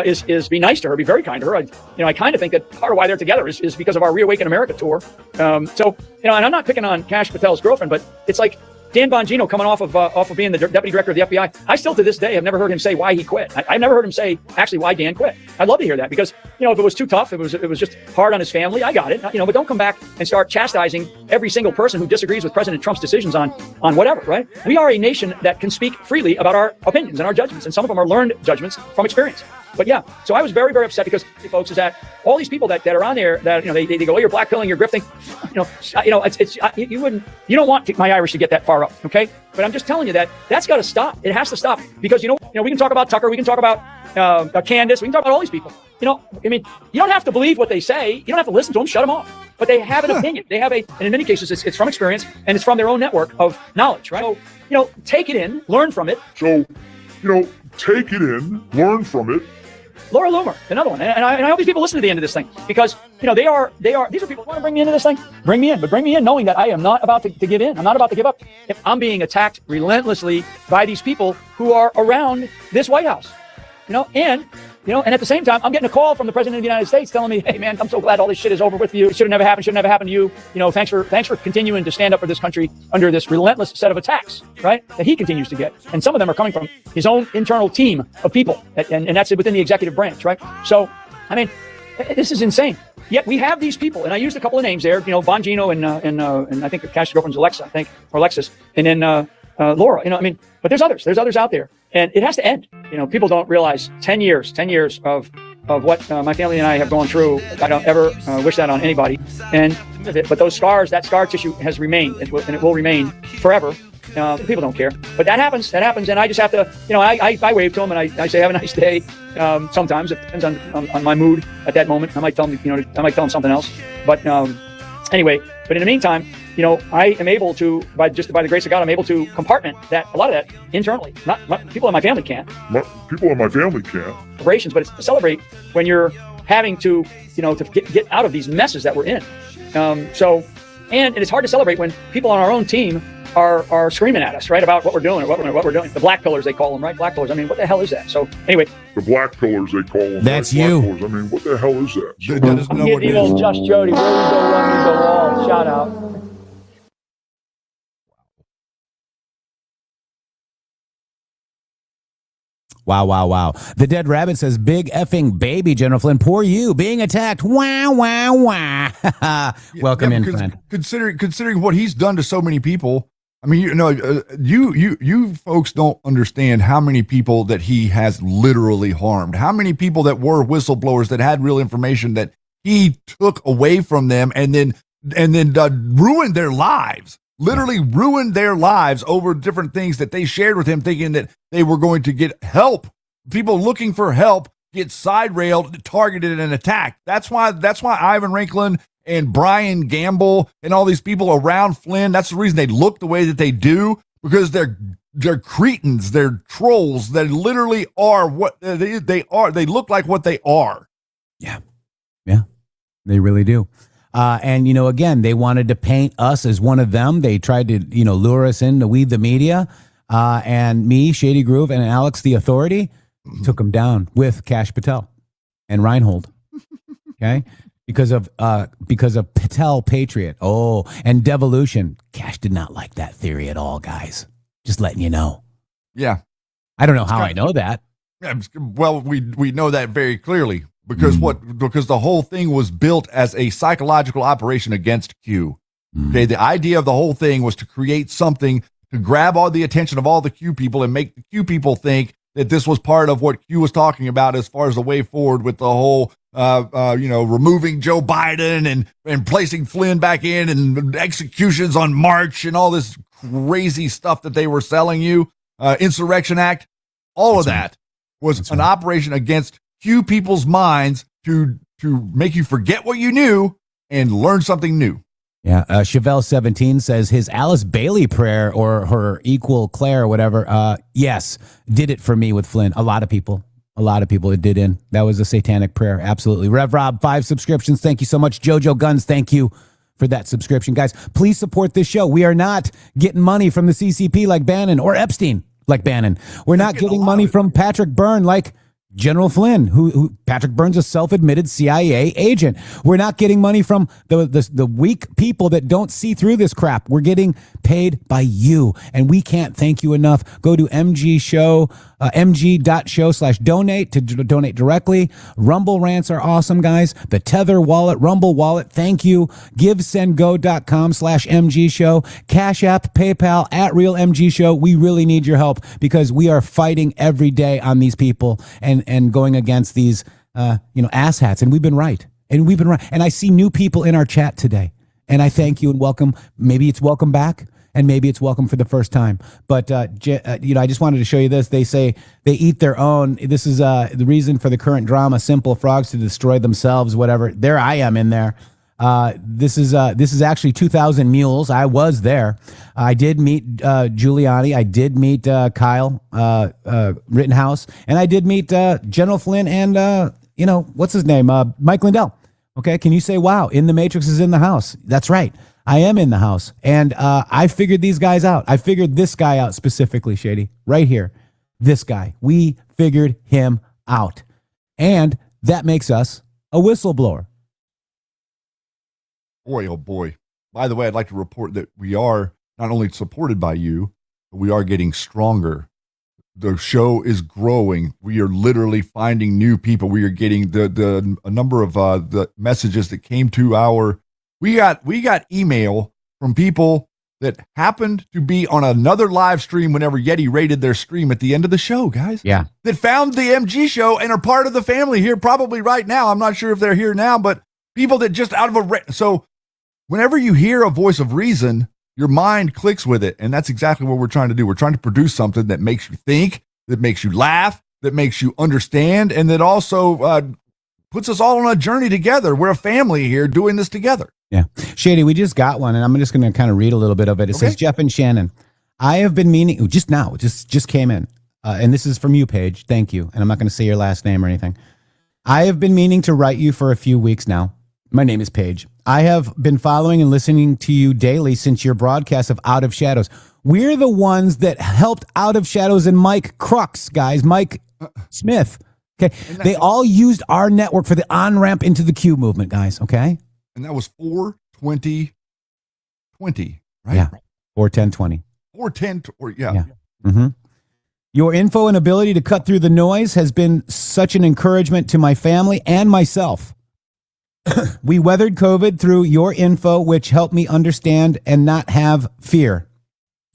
is be nice to her, be very kind to her. I kind of think that part of why they're together is because of our Reawaken America tour. And I'm not picking on Kash Patel's girlfriend, but it's like Dan Bongino coming off of being the deputy director of the FBI. I still to this day have never heard him say why he quit. I've never heard him say actually why Dan quit. I'd love to hear that because if it was too tough, it was just hard on his family. I got it. But don't come back and start chastising every single person who disagrees with President Trump's decisions on whatever. Right? We are a nation that can speak freely about our opinions and our judgments, and some of them are learned judgments from experience. But yeah, so I was very, very upset because, folks, is that all these people that are on there that they go, oh, you're blackpilling, you're grifting. You don't want my Irish to get that far up, okay? But I'm just telling you that's got to stop. It has to stop because we can talk about Tucker, we can talk about Candace, we can talk about all these people. You don't have to believe what they say. You don't have to listen to them. Shut them off. But they have an opinion. They have and in many cases, it's from experience and it's from their own network of knowledge, right? So take it in, learn from it. Take it in, learn from it. Laura Loomer, another one. And I hope these people listen to the end of this thing because, these are people who want to bring me into this thing. Bring me in, but bring me in knowing that I am not about to give in. I'm not about to give up. If I'm being attacked relentlessly by these people who are around this White House, and at the same time, I'm getting a call from the President of the United States telling me, hey, man, I'm so glad all this shit is over with you. It should have never happened. Should never happen to you. Thanks for continuing to stand up for this country under this relentless set of attacks, right? That he continues to get. And some of them are coming from his own internal team of people. And that's within the executive branch, right? So, this is insane. Yet we have these people, and I used a couple of names there, Bongino and I think Cash's girlfriend's Alexa, or Alexis, and then Laura, but there's others out there. And it has to end. People don't realize 10 years of what my family and I have gone through. I don't ever wish that on anybody. But those scars, that scar tissue has remained and it will remain forever. People don't care. But that happens. And I just have to, I wave to them and I say, have a nice day. Sometimes it depends on my mood at that moment. I might tell them, something else. But anyway, but in the meantime, I am able to, by the grace of God, I'm able to compartment a lot of that internally. Not people in my family can't. People in my family can't. Celebrations, but it's to celebrate when you're having to, to get out of these messes that we're in. And it's hard to celebrate when people on our own team are screaming at us, right, about what we're doing or what we're doing. The black pillars, they call them, right? Black pillars. What the hell is that? So anyway. The black pillars, they call them. That's right? you. Black pillars. What the hell is that? So, doesn't know what it is. Just Jody, where we go, run, we go all. Shout out. Wow, wow, wow. The Dead Rabbit says, big effing baby, General Flynn. Poor you, being attacked. Wow, wow, wow. Welcome in, friend. Considering what he's done to so many people, I mean, you folks don't understand how many people that he has literally harmed. How many people that were whistleblowers that had real information that he took away from them and then ruined their lives. Literally ruined their lives over different things that they shared with him, thinking that they were going to get help. People looking for help get side railed, targeted, and attacked. That's why Ivan Ranklin and Brian Gamble and all these people around Flynn, that's the reason they look the way that they do, because they're cretins, they're trolls. They literally are what they are. They look like what they are. Yeah, they really do. And, again, they wanted to paint us as one of them. They tried to, lure us in to we the media. And me, Shady Groove, and Alex, the Authority, took them down with Kash Patel and Reinhold. Okay? Because of Patel Patriot. Oh, and devolution. Kash did not like that theory at all, guys. Just letting you know. Yeah. I don't know how I know that. Yeah, well, we know that very clearly. Because because the whole thing was built as a psychological operation against Q. Okay, the idea of the whole thing was to create something to grab all the attention of all the Q people and make the Q people think that this was part of what Q was talking about as far as the way forward with the whole, removing Joe Biden and placing Flynn back in and executions on March and all this crazy stuff that they were selling you, Insurrection Act. All of that was an operation against Q people's minds to make you forget what you knew and learn something new. Yeah. Chevelle 17 says his Alice Bailey prayer or her equal Claire or whatever. Yes. Did it for me with Flynn. A lot of people it did in. That was a satanic prayer. Absolutely. Rev Rob, 5 subscriptions. Thank you so much. Jojo Guns. Thank you for that subscription, guys. Please support this show. We are not getting money from the CCP like Bannon or Epstein like Bannon. We're not getting money from Patrick Byrne like General Flynn, who Patrick Byrne's a self-admitted CIA agent. We're not getting money from the weak people that don't see through this crap. We're getting paid by you, and we can't thank you enough. Go to mg.show/donate to donate directly. Rumble rants are awesome, guys. The Tether wallet, Rumble wallet, thank you. GiveSendGo.com/MG Show. Cash App, PayPal, @RealMG Show. We really need your help because we are fighting every day on these people and going against these asshats. And we've been right. And I see new people in our chat today. And I thank you and welcome. Maybe it's welcome back. And maybe it's welcome for the first time. But, I just wanted to show you this. They say they eat their own. This is the reason for the current drama, simple frogs to destroy themselves, whatever. There I am in there. This is actually 2,000 Mules. I was there. I did meet Giuliani. I did meet Kyle Rittenhouse. And I did meet General Flynn and, what's his name? Mike Lindell. Okay, can you say, wow, In the Matrix is in the house? That's right. I am in the house. And I figured these guys out. I figured this guy out specifically, Shady. Right here. This guy. We figured him out. And that makes us a whistleblower. Boy, oh boy. By the way, I'd like to report that we are not only supported by you, but we are getting stronger. The show is growing. We are literally finding new people. We are getting a number of the messages that came to our. We got email from people that happened to be on another live stream whenever Yeti rated their stream at the end of the show, guys. Yeah. That found the MG show and are part of the family here probably right now. I'm not sure if they're here now, but people that just out of so whenever you hear a voice of reason, your mind clicks with it. And that's exactly what we're trying to do. We're trying to produce something that makes you think, that makes you laugh, that makes you understand, and that also puts us all on a journey together. We're a family here doing this together. Yeah. Shady, we just got one, and I'm just going to kind of read a little bit of it. It says, Jeff and Shannon, I have been meaning, just now, just came in, and this is from you, Paige. Thank you. And I'm not going to say your last name or anything. I have been meaning to write you for a few weeks now. My name is Paige. I have been following and listening to you daily since your broadcast of Out of Shadows. We're the ones that helped Out of Shadows and Mike Crux, guys. Mike Smith. Okay. They all used our network for the on-ramp into the Q movement, guys. Okay. And that was 4/20/20, right? Yeah. 4/10/20. 4/10, or yeah. Mm-hmm. Your info and ability to cut through the noise has been such an encouragement to my family and myself. We weathered COVID through your info, which helped me understand and not have fear.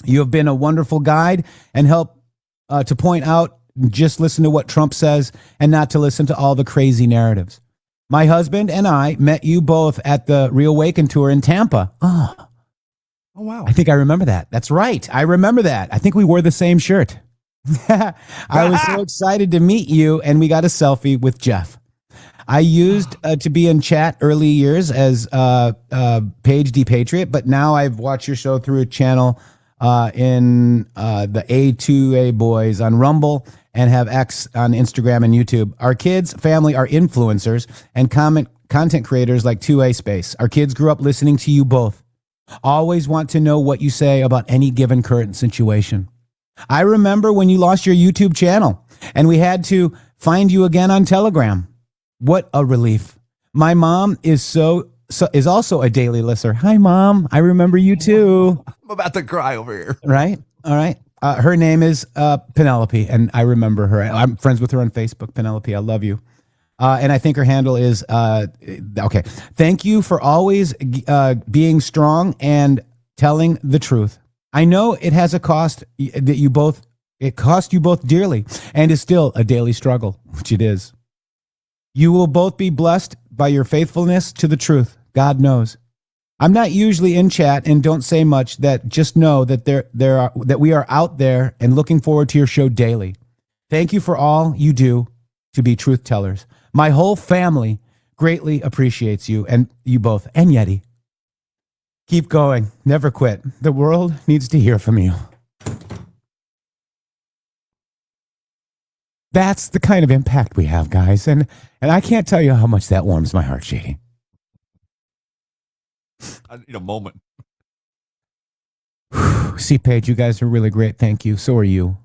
You have been a wonderful guide and help to point out, just listen to what Trump says and not to listen to all the crazy narratives. My husband and I met you both at the Reawaken tour in Tampa. Oh, wow. I think I remember that. That's right. I remember that. I think we wore the same shirt. I was so excited to meet you, and we got a selfie with Jeff. I used to be in chat early years as Page D Patriot, but now I've watched your show through a channel in the A2A Boys on Rumble and have X on Instagram and YouTube. Our kids' family are influencers and content creators like 2A Space. Our kids grew up listening to you both. Always want to know what you say about any given current situation. I remember when you lost your YouTube channel and we had to find you again on Telegram. What a relief. My mom is is also a daily listener. Hi, Mom. I remember you too. I'm about to cry over here. Right? All right. Her name is Penelope, and I remember her. I'm friends with her on Facebook. Penelope, I love you. And I think her handle is, okay. Thank you for always being strong and telling the truth. I know it has a cost that it cost you both dearly and is still a daily struggle, which it is. You will both be blessed by your faithfulness to the truth. God knows. I'm not usually in chat and don't say much. That just know that that we are out there and looking forward to your show daily. Thank you for all you do to be truth tellers. My whole family greatly appreciates you and you both and Yeti. Keep going. Never quit. The world needs to hear from you. That's the kind of impact we have, guys. And I can't tell you how much that warms my heart, Shady. I need a moment. See, Paige, you guys are really great. Thank you. So are you.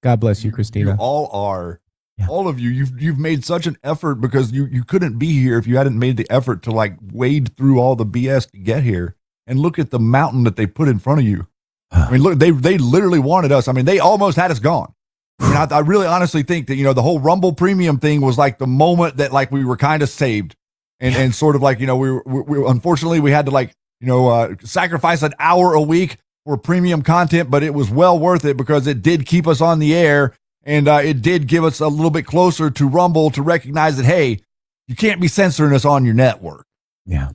God bless you, Christina. You all are. Yeah. All of you. You've made such an effort because you couldn't be here if you hadn't made the effort to like wade through all the BS to get here. And look at the mountain that they put in front of you. I mean, look, they literally wanted us. I mean, they almost had us gone. I mean, I really honestly think that, the whole Rumble Premium thing was like the moment that like we were kind of saved and sort of like, we unfortunately we had to like, sacrifice an hour a week for premium content, but it was well worth it because it did keep us on the air and it did give us a little bit closer to Rumble to recognize that, hey, you can't be censoring us on your network. Yeah.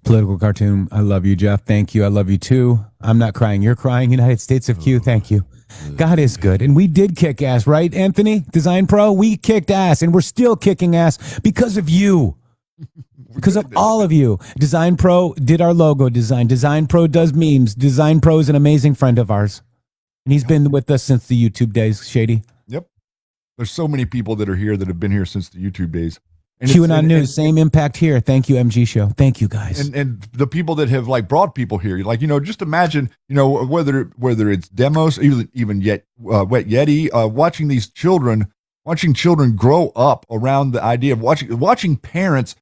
Political cartoon. I love you, Jeff. Thank you. I love you too. I'm not crying. You're crying. United States of Q. Thank you. God is good. And we did kick ass, right, Anthony? Design Pro? We kicked ass and we're still kicking ass because of you. Because of all of you. Design Pro did our logo design. Design Pro does memes. Design Pro is an amazing friend of ours. And he's been with us since the YouTube days, Shady. Yep. There's so many people that are here that have been here since the YouTube days. And QAnon News, same impact here. Thank you, MG Show. Thank you, guys. And the people that have like brought people here, like, just imagine, whether it's demos, even yet Wet Yeti, watching children grow up around the idea of watching parents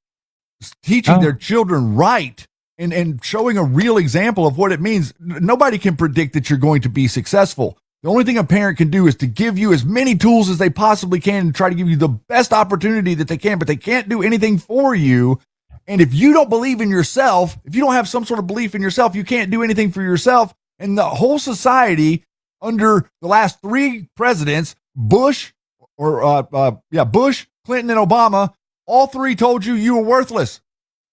teaching their children right and showing a real example of what it means. Nobody can predict that you're going to be successful. The only thing a parent can do is to give you as many tools as they possibly can and try to give you the best opportunity that they can, but they can't do anything for you. And if you don't believe in yourself, if you don't have some sort of belief in yourself, you can't do anything for yourself. And the whole society under the last three presidents, Bush, Bush, Clinton, and Obama, all three told you were worthless.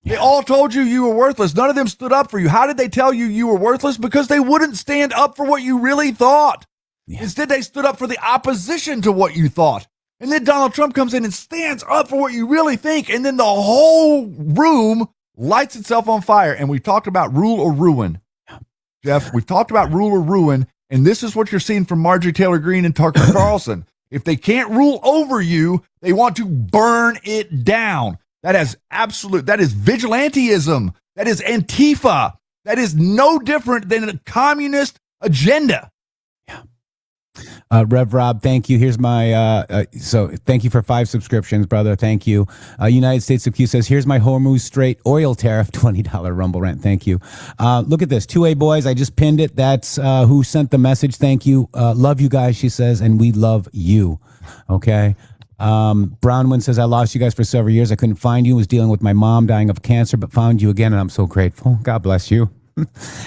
They all told you were worthless. None of them stood up for you. How did they tell you were worthless? Because they wouldn't stand up for what you really thought. Yeah. Instead, they stood up for the opposition to what you thought. And then Donald Trump comes in and stands up for what you really think. And then the whole room lights itself on fire. And we talked about rule or ruin. Jeff, we've talked about rule or ruin. And this is what you're seeing from Marjorie Taylor Greene and Tucker Carlson. If they can't rule over you, they want to burn it down. That is vigilantism. That is Antifa. That is no different than a communist agenda. Rev Rob, thank you. Here's my, so thank you for 5 subscriptions, brother. Thank you. United States of Q says, here's my Hormuz Strait oil tariff, $20 Rumble rant. Thank you. Look at this. 2A boys, I just pinned it. That's who sent the message. Thank you. Love you guys, she says, and we love you. Okay. Brownwind says, I lost you guys for several years. I couldn't find you. Was dealing with my mom dying of cancer, but found you again, and I'm so grateful. God bless you.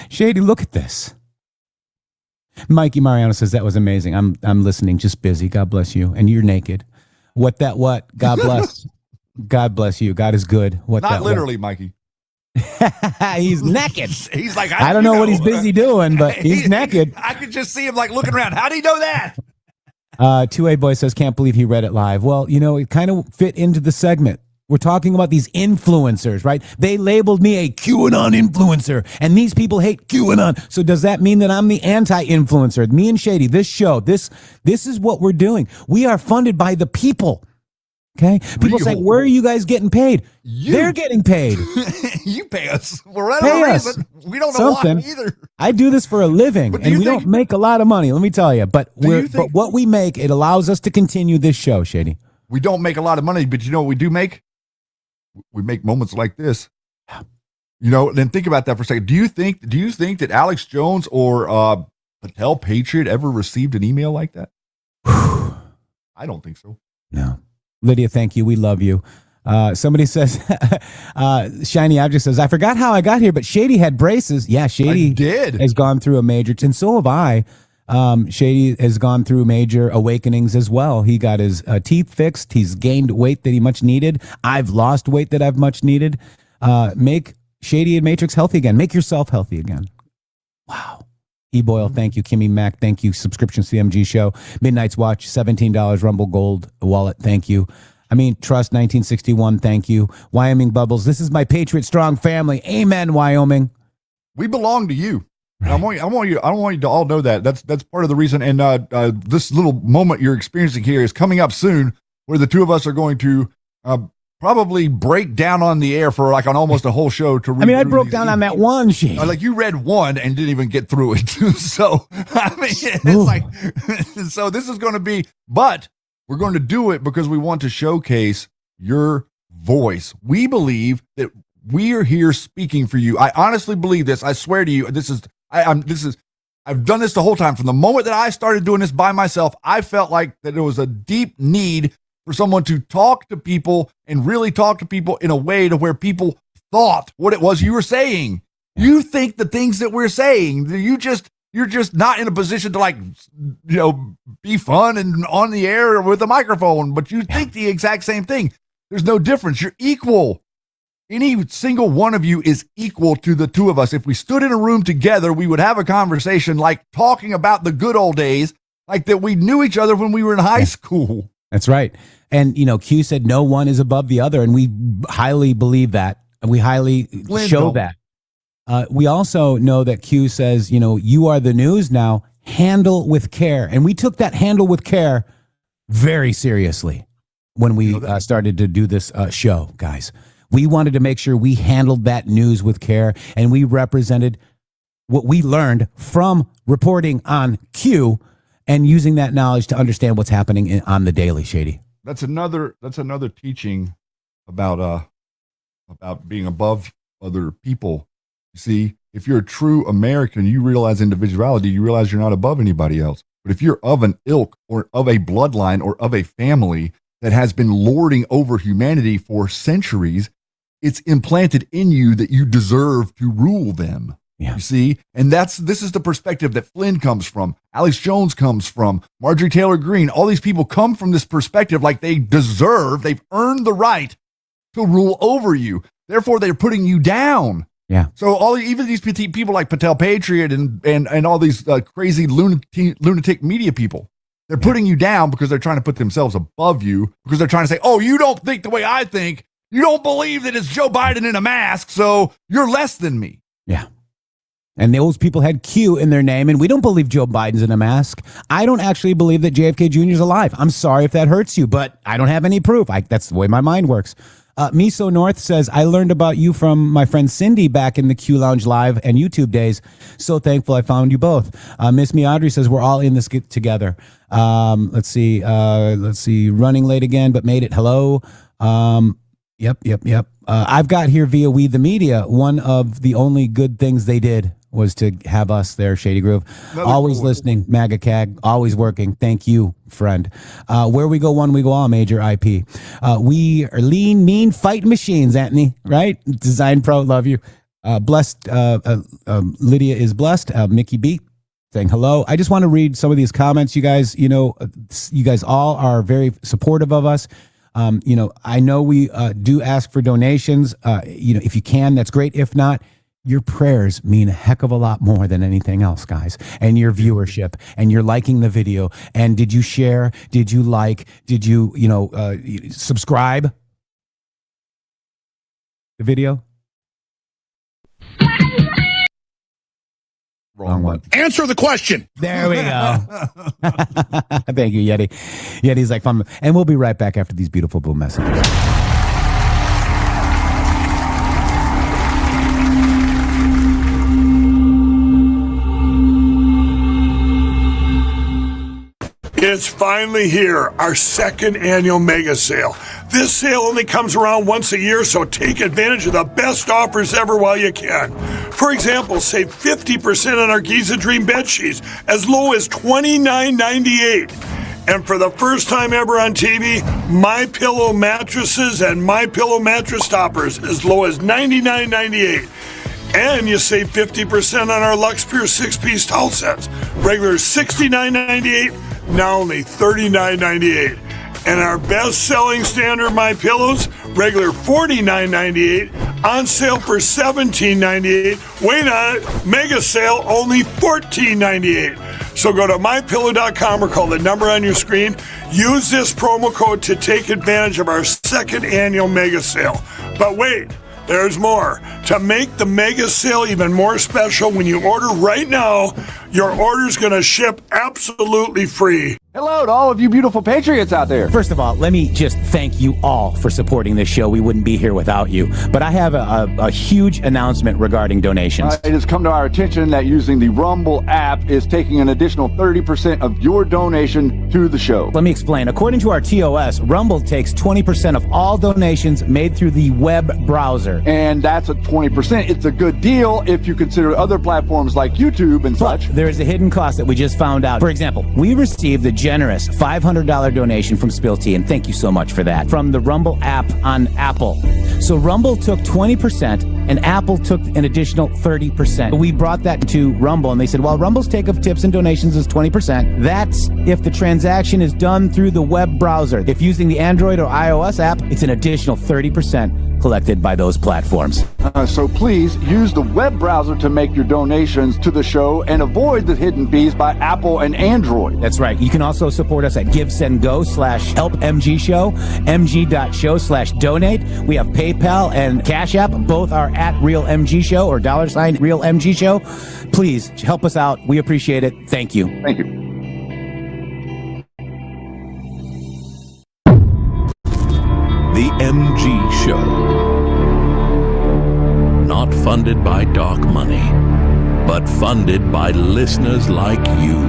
Shady, look at this. Mikey Mariano says that was amazing. I'm listening, just busy. God bless you. And you're naked. What? God bless. God bless you. God is good. What? Not literally, Mikey. He's naked. He's like, I don't know what he's busy doing, but he's naked. I could just see him like looking around. How do you know that? 2A boy says, can't believe he read it live. Well, it kind of fit into the segment. We're talking about these influencers, right? They labeled me a QAnon influencer, and these people hate QAnon. So does that mean that I'm the anti-influencer? Me and Shady, this show, this is what we're doing. We are funded by the people. Okay? People say, where are you guys getting paid? They're getting paid. You pay us. For whatever reason. We don't know why either. I do this for a living, and we don't make a lot of money, let me tell you. But what we make, it allows us to continue this show, Shady. We don't make a lot of money, but you know what we do make? We make moments like this. Then think about that for a second. Do you think that Alex Jones or Patel Patriot ever received an email like that? I don't think so. No. Lydia, thank you. We love you. Somebody says, Shiny Object says, I forgot how I got here, but Shady had braces. Yeah, Shady has gone through a major, and so have I. Shady has gone through major awakenings as well. He got his teeth fixed. He's gained weight that he much needed. I've lost weight that I've much needed. Make Shady and Matrix healthy again. Make yourself healthy again. Wow. E-Boyle, thank you. Kimmy Mac, thank you. Subscription to the MG Show. Midnight's Watch, $17. Rumble Gold Wallet, thank you. Trust 1961, thank you. Wyoming Bubbles, this is my Patriot Strong family. Amen, Wyoming. We belong to you. Right. I want you to all know that. That's part of the reason. And this little moment you're experiencing here is coming up soon, where the two of us are going to probably break down on the air for like on almost a whole show to read. I broke down on that one sheet. Like you read one and didn't even get through it. So it's like, so this is going to be, but we're going to do it because we want to showcase your voice. We believe that we are here speaking for you. I honestly believe this. I swear to you, I've done this the whole time. From the moment that I started doing this by myself, I felt like that there was a deep need for someone to talk to people and really talk to people in a way to where people thought what it was you were saying. You think the things that we're saying, you're just not in a position to be fun and on the air with a microphone, but you think the exact same thing. There's no difference. You're equal. Any single one of you is equal to the two of us. If we stood in a room together, we would have a conversation like talking about the good old days, like that we knew each other when we were in high school. That's right. And, Q said no one is above the other, and we highly believe that, and we highly show that. We also know that Q says, you are the news now, handle with care. And we took that handle with care very seriously when we started to do this show, guys. We wanted to make sure we handled that news with care, and we represented what we learned from reporting on Q and using that knowledge to understand what's happening on the daily, Shady. That's another teaching about being above other people. You see, if you're a true American, you realize individuality, you realize you're not above anybody else. But if you're of an ilk or of a bloodline or of a family that has been lording over humanity for centuries, it's implanted in you that you deserve to rule them. Yeah. You see, and this is the perspective that Flynn comes from, Alex Jones comes from, Marjorie Taylor Greene. All these people come from this perspective, like they've earned the right to rule over you. Therefore, they're putting you down. Yeah. So even these people like Patel Patriot and all these crazy lunatic media people, they're putting you down because they're trying to put themselves above you, because they're trying to say, oh, you don't think the way I think. You don't believe that it's Joe Biden in a mask, so you're less than me. Yeah. And those people had Q in their name, and we don't believe Joe Biden's in a mask. I don't actually believe that JFK Jr. is alive. I'm sorry if that hurts you, but I don't have any proof. That's the way my mind works. Miso North says, I learned about you from my friend Cindy back in the Q Lounge Live and YouTube days. So thankful I found you both. Miss Me Audrey says, we're all in this together. Let's see. Running late again, but made it. Hello. Yep. I've got here via We the Media. One of the only good things they did was to have us there, Shady Groove. Always listening, MAGA CAG, always working. Thank you, friend. Where we go one, we go all, Major IP. We are lean, mean, fight machines, Anthony, right? Design Pro, love you. Blessed, Lydia is blessed. Mickey B saying hello. I just want to read some of these comments. You guys, you guys all are very supportive of us. I know we do ask for donations. If you can, that's great. If not, your prayers mean a heck of a lot more than anything else, guys. And your viewership, and you're liking the video. And did you share? Did you like? Did you, subscribe the video? Wrong one. Answer the question. There we go. Thank you, Yeti. Yeti's like fun. And we'll be right back after these beautiful blue messages. It's finally here, our second annual mega sale. This sale only comes around once a year, so take advantage of the best offers ever while you can. For example, save 50% on our Giza Dream bed sheets, as low as $29.98. And for the first time ever on TV, My Pillow mattresses and My Pillow mattress toppers, as low as $99.98. And you save 50% on our Lux Pure 6-piece towel sets, regular $69.98. Now only $39.98. And our best-selling standard My Pillows, regular $49.98, on sale for $17.98. Wait on it, mega sale only $14.98. So go to mypillow.com or call the number on your screen. Use this promo code to take advantage of our second annual mega sale. But wait, there's more. To make the mega sale even more special, when you order right now, your order's going to ship absolutely free. Hello to all of you beautiful patriots out there. First of all, let me just thank you all for supporting this show. We wouldn't be here without you. But I have a huge announcement regarding donations. It has come to our attention that using the Rumble app is taking an additional 30% of your donation to the show. Let me explain. According to our TOS, Rumble takes 20% of all donations made through the web browser. And that's a 20%. It's a good deal if you consider other platforms like YouTube and such. There is a hidden cost that we just found out. For example, we received the generous $500 donation from Spill Tea, and thank you so much for that, from the Rumble app on Apple. So Rumble took 20% and Apple took an additional 30%. We brought that to Rumble and they said, well, Rumble's take of tips and donations is 20%. That's if the transaction is done through the web browser. If using the Android or iOS app, it's an additional 30% collected by those platforms. So please use the web browser to make your donations to the show and avoid the hidden fees by Apple and Android. That's right. You can also support us at GiveSendGo/HelpMGShow, mg.show/donate. We have PayPal and Cash App. Both are at RealMGShow or $RealMGShow. Please help us out. We appreciate it. Thank you. Thank you. The MG Show. Not funded by dark money, but funded by listeners like you.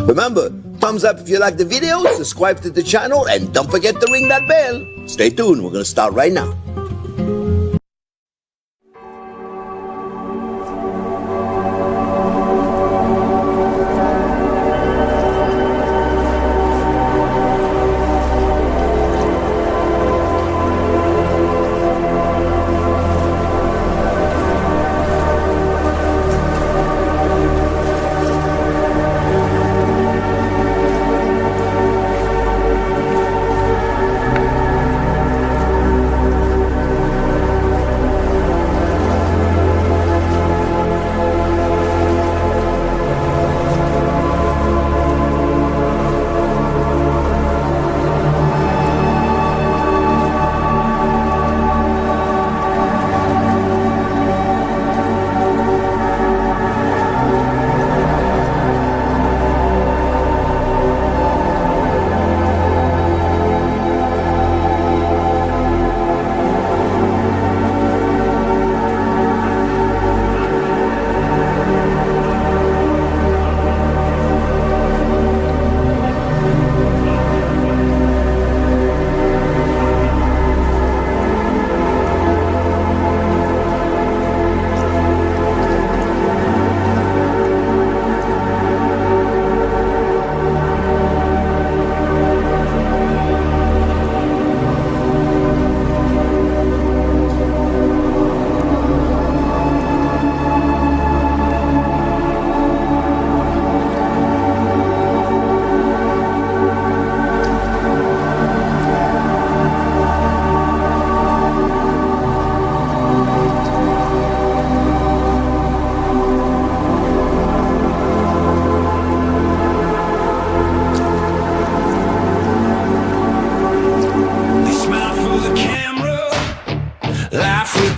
Remember, thumbs up if you like the video, subscribe to the channel, and don't forget to ring that bell. Stay tuned, we're going to start right now.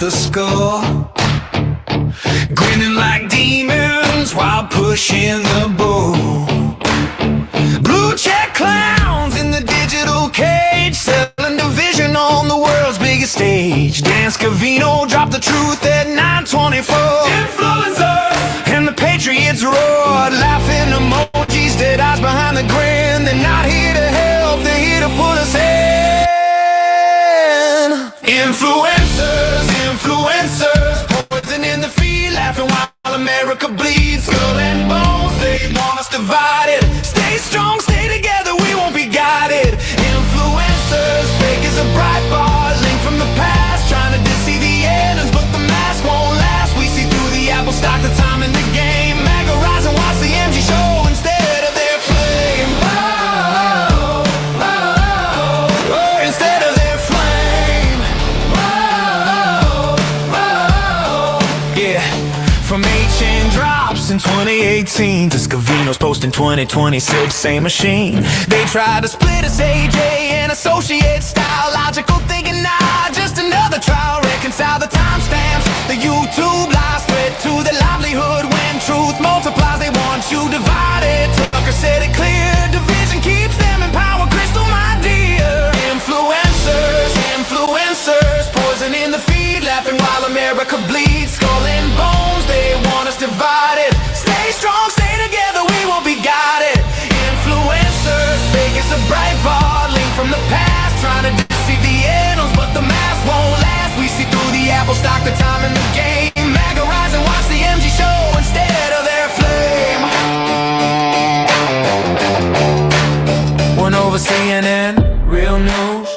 the skull, grinning like demons while pushing the bull. Blue check clowns in the digital cage, selling division on the world's biggest stage. Dan Scavino dropped the truth at 9:24. Influencers and the patriots roared, laughing emojis, dead eyes behind the grin. They're not here to help, they're here to put us in. Influencers, influencers, poison in the field, laughing while America bleeds. Skull and bones, they want us divided. Stay strong, stay together, we won't be guided. Influencers, fake as a bright bar, link from the past, trying to deceive the ends, but the mask won't last. We see through the apple stock, the time in the game. MAGA rise and watch the MG show instead of their flame. Whoa, whoa, whoa, instead of their flame. Whoa, whoa, yeah. From HN drops in 2018 to Scavino's post in 2020, still the same machine. They tried to split us, AJ and associate style, logical thinking, nah, just another trial. Reconcile the timestamps, the YouTube live spread to the livelihood. When truth multiplies, they want you divided. Tucker said it clear, division keeps them in power. Crystal, my dear. Influencers, influencers, poison in the feed, laughing while America bleeds. Skull and bones, they want us divided. Stay strong, stay together, we won't be guided. Influencers, fake as a bright bar, link from the past, trying to deceive the annals, but the mask won't last. We see through the apple stock, the time in the game. MAGA rise and watch the MG show instead of their flame. One over CNN, real news.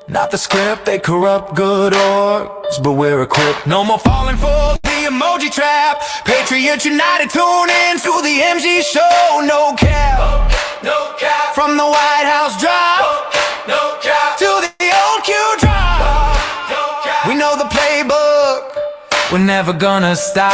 Not the script, they corrupt good orgs, but we're equipped. No more falling for the emoji trap. Patriots united, tune in to the MG show. No cap, no cap. From the White House drop, no cap. To the old Q drop, no cap. We know the playbook, we're never gonna stop.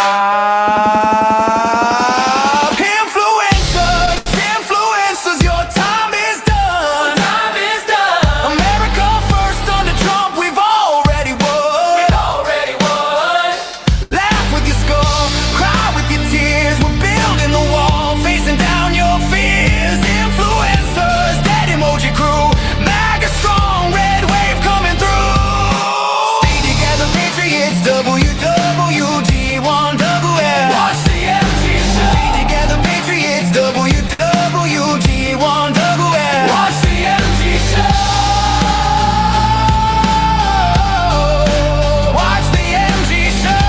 Influencers, influencers, your time is done. Time is done. America first under Trump, we've already won. We've already won. Laugh with your skull, cry with your tears. We're building the wall, facing down your fears. Influencers, dead emoji crew, MAGA strong, red wave coming through. Stay together, patriots, WWG1WL. Watch the MG show. Stay together, patriots, WWG1WL. Watch the MG show. Watch the MG show.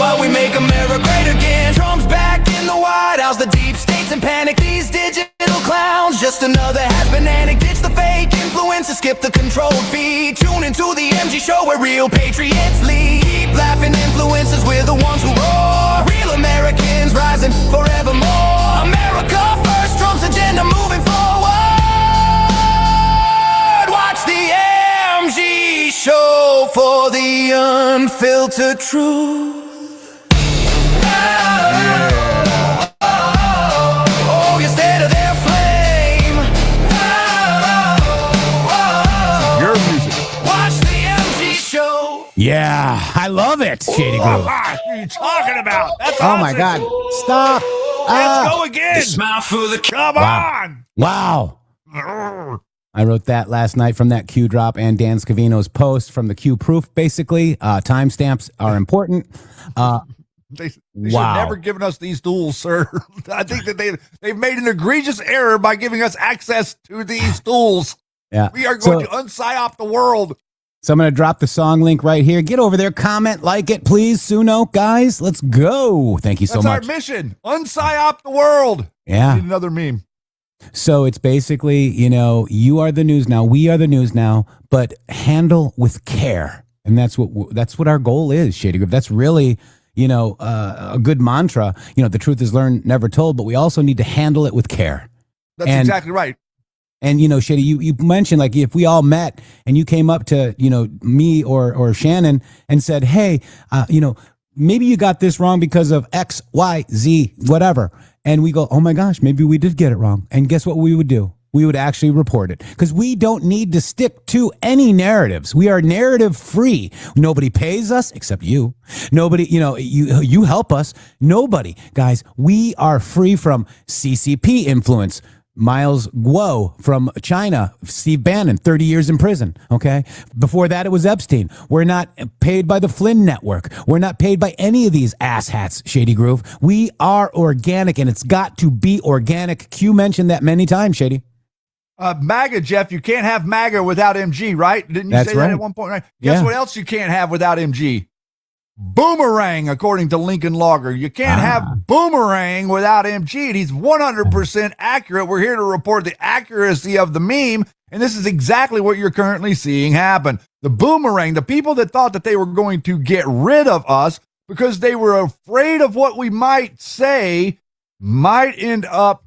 While we make America great again. Trump's back in the White House, the deep state's in panic. These digital clowns, just another has-been addict. Ditch the fake influencers, skip the controlled feed. Tune into the MG show where real patriots lead. Keep laughing, influencers, we're the ones who roar. Real Americans rising forevermore. America first, Trump's agenda moving forward. Watch the MG show for the unfiltered truth. Oh, instead of their flame. Your music. Watch the MG show. Yeah, I love it, Shady Groove. What are you talking about? That's Oh my God. Stop. Let's go again. Smile for the Come on. Wow. I wrote that last night from that Q drop and Dan Scavino's post from the Q proof. Basically, timestamps are important. They Wow. should never given us these tools, sir. I think that they've made an egregious error by giving us access to these tools. Yeah. We are going to unpsyop the world. So I'm going to drop the song link right here. Get over there, comment, like it, please. Suno, guys, let's go. Thank you so That's much. our mission. Unpsyop the world. Yeah. Need another meme. So it's basically, you are the news now, we are the news now, but handle with care. And that's what our goal is, Shady Groove. That's really, a good mantra. The truth is learned, never told, but we also need to handle it with care. That's exactly right. And, Shady, you mentioned, like, if we all met and you came up to, me or Shannon and said, hey, maybe you got this wrong because of X, Y, Z, whatever. And we go, oh my gosh, maybe we did get it wrong. And guess what we would do? we would actually report it, because we don't need to stick to any narratives. We are narrative free. Nobody pays us except you. Nobody, you help us. Nobody, guys, we are free from CCP influence. Miles Guo from China, Steve Bannon, 30 years in prison, okay? Before that, it was Epstein. We're not paid by the Flynn network. We're not paid by any of these asshats, Shady Groove. We are organic, and it's got to be organic. Q mentioned that many times, Shady. MAGA, Jeff, you can't have MAGA without MG, right? Didn't you say that at one point, right? Guess what else you can't have without MG? Boomerang, according to Lincoln Logger. You can't have Boomerang without MG. And he's 100% accurate. We're here to report the accuracy of the meme, and this is exactly what you're currently seeing happen. The Boomerang, the people that thought that they were going to get rid of us because they were afraid of what we might say, might end up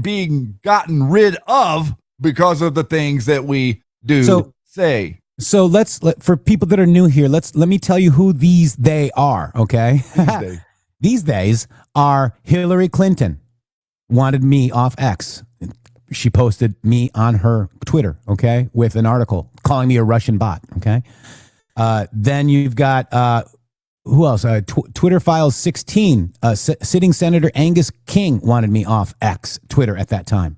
being gotten rid of because of the things that we do say. So for people that are new here, let me tell you who they are, okay? These days are Hillary Clinton wanted me off X. She posted me on her Twitter, okay, with an article calling me a Russian bot, okay? Then you've got, who else? Twitter Files 16, sitting Senator Angus King wanted me off X, Twitter at that time.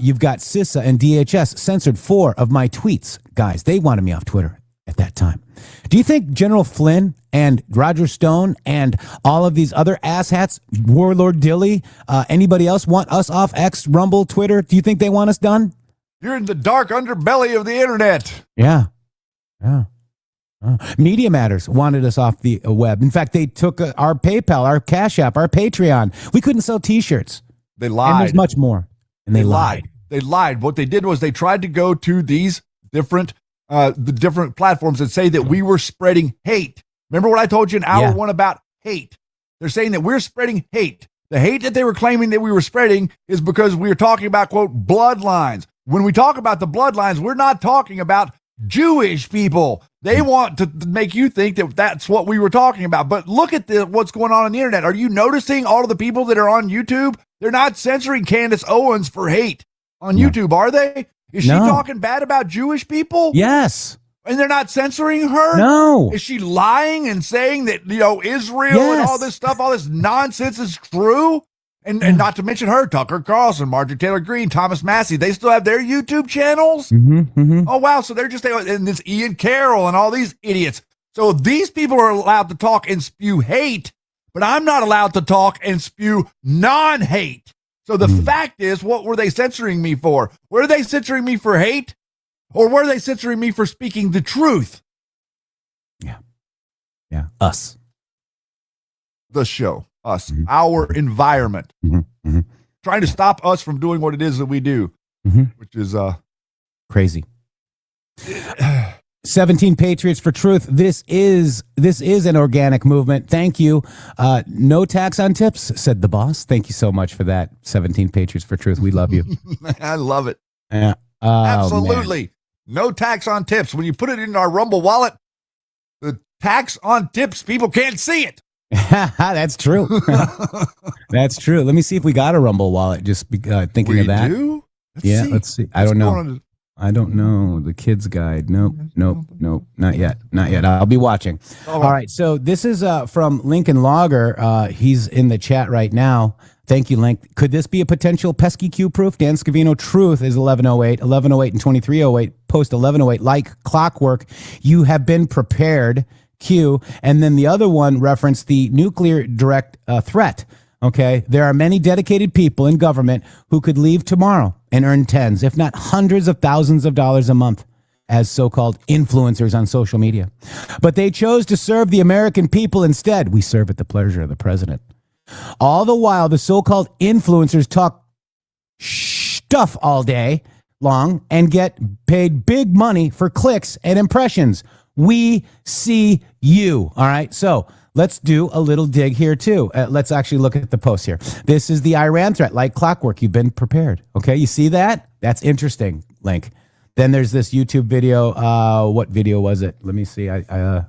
You've got CISA and DHS censored 4 of my tweets. Guys, they wanted me off Twitter at that time. Do you think General Flynn and Roger Stone and all of these other asshats, Warlord Dilly, anybody else want us off X, Rumble, Twitter? Do you think they want us done? You're in the dark underbelly of the internet. Yeah. Media Matters wanted us off the web. In fact, they took our PayPal, our Cash App, our Patreon. We couldn't sell T-shirts. They lied. And there's much more. And they lied. They lied. What they did was they tried to go to these different the different platforms and say that we were spreading hate. Remember what I told you in hour 1 about hate? They're saying that we're spreading hate. The hate that they were claiming that we were spreading is because we were talking about, quote, bloodlines. When we talk about the bloodlines, we're not talking about Jewish people. They want to make you think that that's what we were talking about. But look at what's going on the internet. Are you noticing all of the people that are on YouTube? They're not censoring Candace Owens for hate on YouTube, are they? Is she talking bad about Jewish people? Yes. And they're not censoring her? No. Is she lying and saying that, Israel and all this stuff, all this nonsense is true? And not to mention her, Tucker Carlson, Marjorie Taylor Greene, Thomas Massey, they still have their YouTube channels? Mm-hmm. Oh, wow. So they're just, and this Ian Carroll and all these idiots. So these people are allowed to talk and spew hate, but I'm not allowed to talk and spew non-hate. So the fact is, what were they censoring me for? Were they censoring me for hate? Or were they censoring me for speaking the truth? Yeah. Us. The show. Us. Our environment. Trying to stop us from doing what it is that we do, which is crazy. 17 Patriots for Truth. This is an organic movement. Thank you. No tax on tips, said the boss. Thank you so much for that. 17 Patriots for Truth. We love you. I love it. Yeah. Absolutely. Man. No tax on tips. When you put it in our Rumble wallet, the tax on tips, people can't see it. That's true. That's true. Let me see if we got a Rumble wallet. Just thinking of that. Do? Let's see. I don't know. I don't know. The kids guide. Nope. Not yet. I'll be watching. All right. So this is from Lincoln Logger. He's in the chat right now. Thank you, Link. Could this be a potential pesky Q proof? Dan Scavino, truth is 1108, 1108 and 2308, post 1108, like clockwork. You have been prepared, Q. And then the other one referenced the nuclear direct threat. Okay. There are many dedicated people in government who could leave tomorrow and earn tens, if not hundreds of thousands of dollars a month as so-called influencers on social media. But they chose to serve the American people instead. We serve at the pleasure of the president. All the while, the so-called influencers talk stuff all day long and get paid big money for clicks and impressions. We see you. All right. So let's do a little dig here, too. Let's actually look at the post here. This is the Iran threat, like clockwork. You've been prepared. OK, you see that? That's interesting, Link. Then there's this YouTube video. What video was it? Let me see. I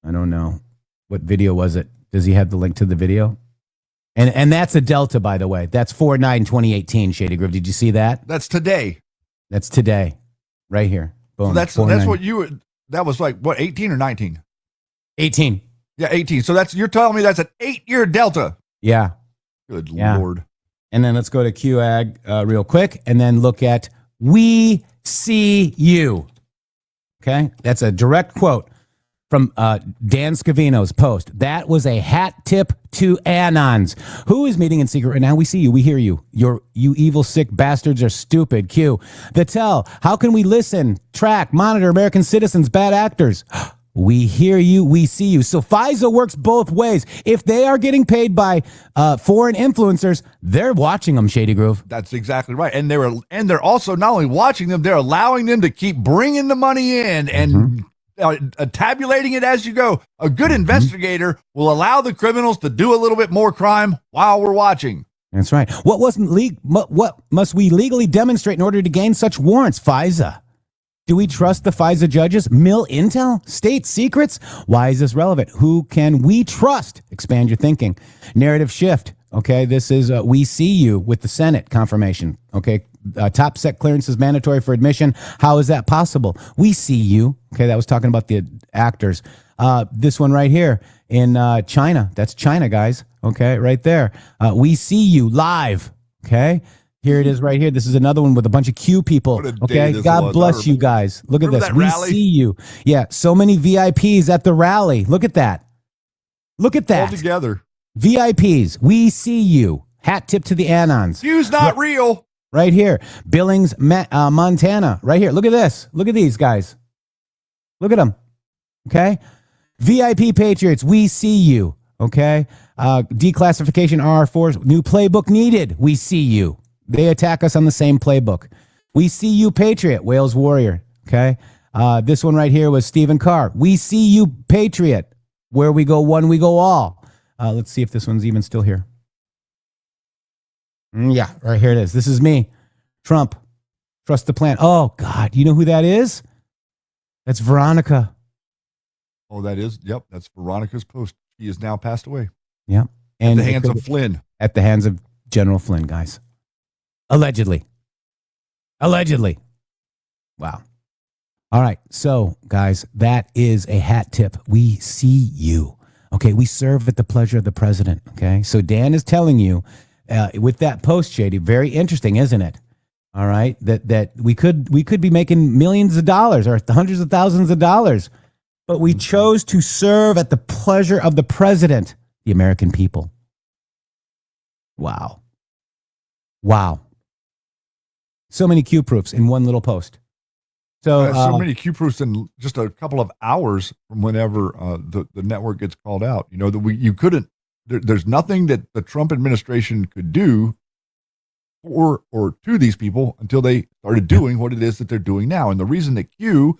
don't know. What video was it? Does he have the link to the video? And that's a delta, by the way. That's 4/9/2018, Shady Groove. Did you see that? That's today. That's today, right here. Boom. So that's what you. That was like what, 18 or 19? 18. Yeah, 18. So you're telling me that's an 8-year delta. Yeah. Good Lord. And then let's go to QAG real quick, and then look at "We See You." Okay, that's a direct quote from Dan Scavino's post. That was a hat tip to Anons. Who is meeting in secret right now? We see you. We hear you. You evil, sick bastards are stupid. Q. The tell. How can we listen, track, monitor American citizens, bad actors? We hear you. We see you. So FISA works both ways. If they are getting paid by foreign influencers, they're watching them, Shady Groove. That's exactly right. And they're also not only watching them, they're allowing them to keep bringing the money in and tabulating it as you go. A good investigator will allow the criminals to do a little bit more crime while we're watching. That's right. What must we legally demonstrate in order to gain such warrants? FISA. Do we trust the FISA judges? Mill intel? State secrets? Why is this relevant? Who can we trust? Expand your thinking. Narrative shift. Okay, this is we see you with the Senate confirmation. Okay, top sec clearance is mandatory for admission. How is that possible? We see you. Okay, that was talking about the actors. This one right here in China. That's China, guys. Okay, right there. We see you live. Okay. Here it is right here. This is another one with a bunch of Q people. Okay. God bless you guys. Look at this. We see you. Yeah. So many VIPs at the rally. Look at that. Look at that. All together. VIPs. We see you. Hat tip to the Anons. Q's not real. Right here. Billings, Montana. Right here. Look at this. Look at these guys. Look at them. Okay. VIP Patriots. We see you. Okay. Declassification RR4. New playbook needed. We see you. They attack us on the same playbook. We see you, Patriot, Wales Warrior. Okay. This one right here was Stephen Carr. We see you, Patriot. Where we go one, we go all. Let's see if this one's even still here. Yeah, right here it is. This is me. Trump. Trust the plan. Oh, God. You know who that is? That's Veronica. Oh, that is? Yep. That's Veronica's post. She is now passed away. Yep. And at the hands of Flynn. At the hands of General Flynn, guys. Allegedly. Wow. All right. So, guys, that is a hat tip. We see you. Okay. We serve at the pleasure of the president. Okay. So Dan is telling you with that post, Shady, very interesting, isn't it? All right. That we could be making millions of dollars or hundreds of thousands of dollars, but we chose to serve at the pleasure of the president, the American people. Wow. So many Q proofs in one little post. So many Q proofs in just a couple of hours from whenever the network gets called out. You know, you couldn't. There's nothing that the Trump administration could do or to these people until they started doing what it is that they're doing now. And the reason that Q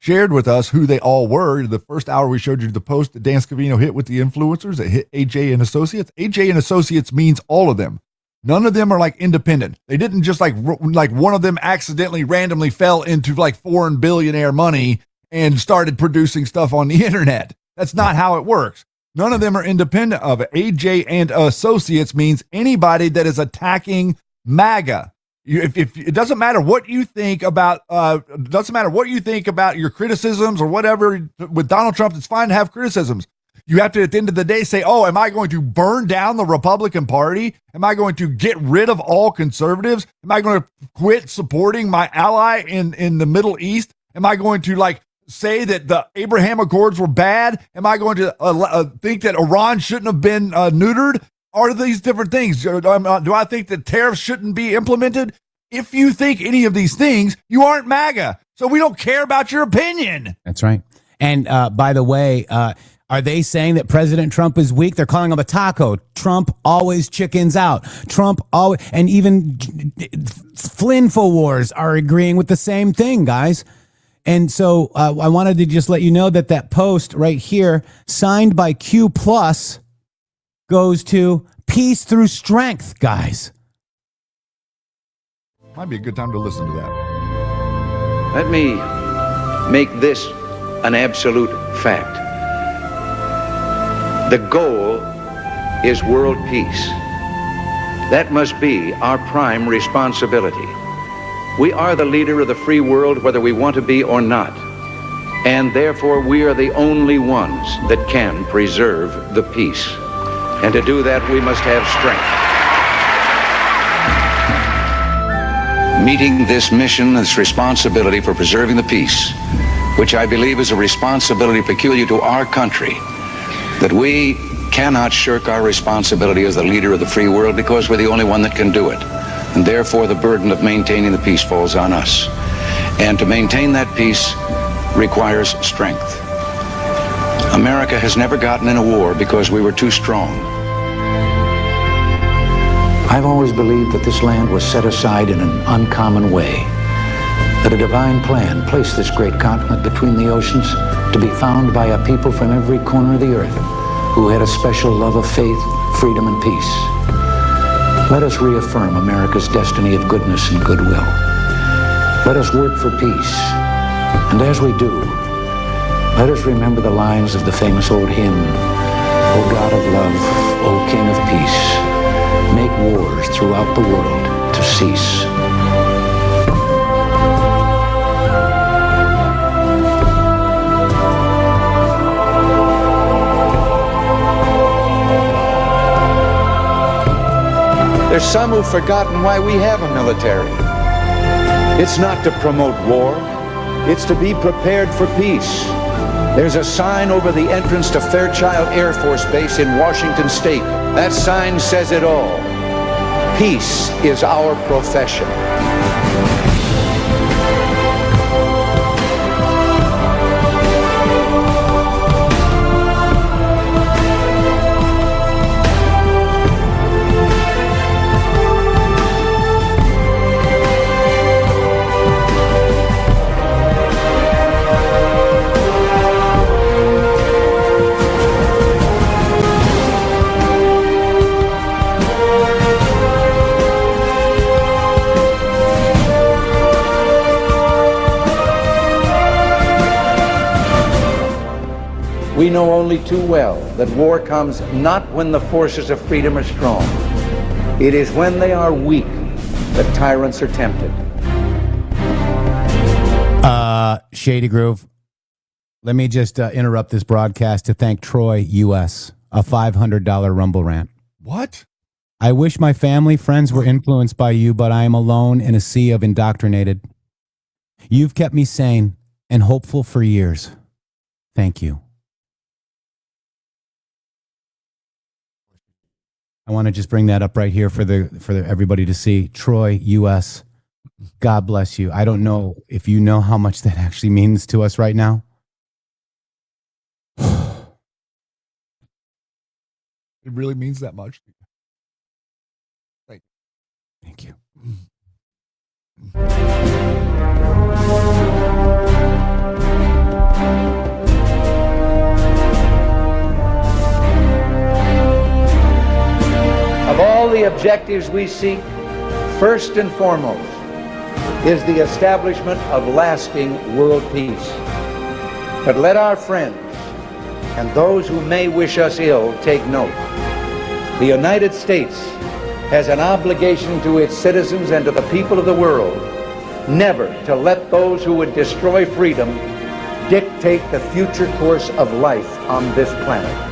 shared with us who they all were, the first hour we showed you the post that Dan Scavino hit with the influencers that hit AJ and Associates. AJ and Associates means all of them. None of them are like independent. They didn't just like one of them accidentally randomly fell into like foreign billionaire money and started producing stuff on the internet. That's not how it works. None of them are independent of it. AJ and Associates means anybody that is attacking MAGA. If it doesn't matter what you think about, your criticisms or whatever with Donald Trump, it's fine to have criticisms. You have to, at the end of the day, say, oh, am I going to burn down the Republican Party? Am I going to get rid of all conservatives? Am I going to quit supporting my ally in the Middle East? Am I going to say that the Abraham Accords were bad? Am I going to think that Iran shouldn't have been neutered? Are these different things? Do I think that tariffs shouldn't be implemented? If you think any of these things, you aren't MAGA. So we don't care about your opinion. That's right. And by the way, are they saying that President Trump is weak? They're calling him a taco. Trump always chickens out. Trump always, and even Flynnfowars are agreeing with the same thing, guys. And so I wanted to just let you know that post right here, signed by Q Plus, goes to Peace Through Strength, guys. Might be a good time to listen to that. Let me make this an absolute fact. The goal is world peace. That must be our prime responsibility. We are the leader of the free world whether we want to be or not, and therefore we are the only ones that can preserve the peace. And to do that, we must have strength. Meeting this mission, this responsibility for preserving the peace, which I believe is a responsibility peculiar to our country, that we cannot shirk our responsibility as the leader of the free world because we're the only one that can do it. And therefore the burden of maintaining the peace falls on us. And to maintain that peace requires strength. America has never gotten in a war because we were too strong. I've always believed that this land was set aside in an uncommon way, that a divine plan placed this great continent between the oceans to be found by a people from every corner of the earth who had a special love of faith, freedom, and peace. Let us reaffirm America's destiny of goodness and goodwill. Let us work for peace. And as we do, let us remember the lines of the famous old hymn, O God of love, O King of peace, make wars throughout the world to cease. There's some who've forgotten why we have a military. It's not to promote war. It's to be prepared for peace. There's a sign over the entrance to Fairchild Air Force Base in Washington State. That sign says it all. Peace is our profession. We know only too well that war comes not when the forces of freedom are strong. It is when they are weak that tyrants are tempted. Shady Groove, let me just interrupt this broadcast to thank Troy U.S., a $500 Rumble rant. What? I wish my family, friends were influenced by you, but I am alone in a sea of indoctrinated. You've kept me sane and hopeful for years. Thank you. I want to just bring that up right here for everybody to see. Troy, U.S., God bless you. I don't know if you know how much that actually means to us right now. It really means that much. Thank you. Of all the objectives we seek, first and foremost is the establishment of lasting world peace. But let our friends and those who may wish us ill take note. The United States has an obligation to its citizens and to the people of the world never to let those who would destroy freedom dictate the future course of life on this planet.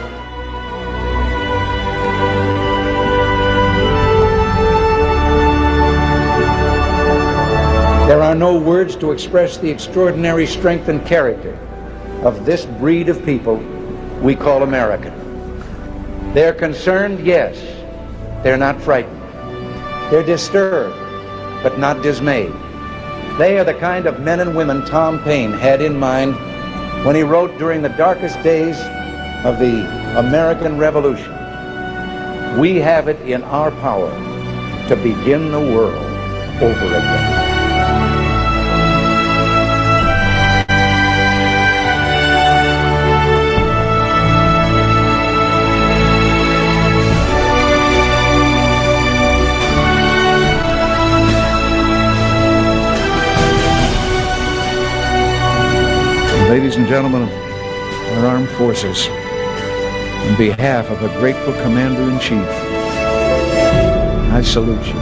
There are no words to express the extraordinary strength and character of this breed of people we call American. They're concerned, yes. They're not frightened. They're disturbed, but not dismayed. They are the kind of men and women Tom Paine had in mind when he wrote during the darkest days of the American Revolution. We have it in our power to begin the world over again. Ladies and gentlemen of our armed forces, On behalf of a grateful Commander-in-Chief, I salute you.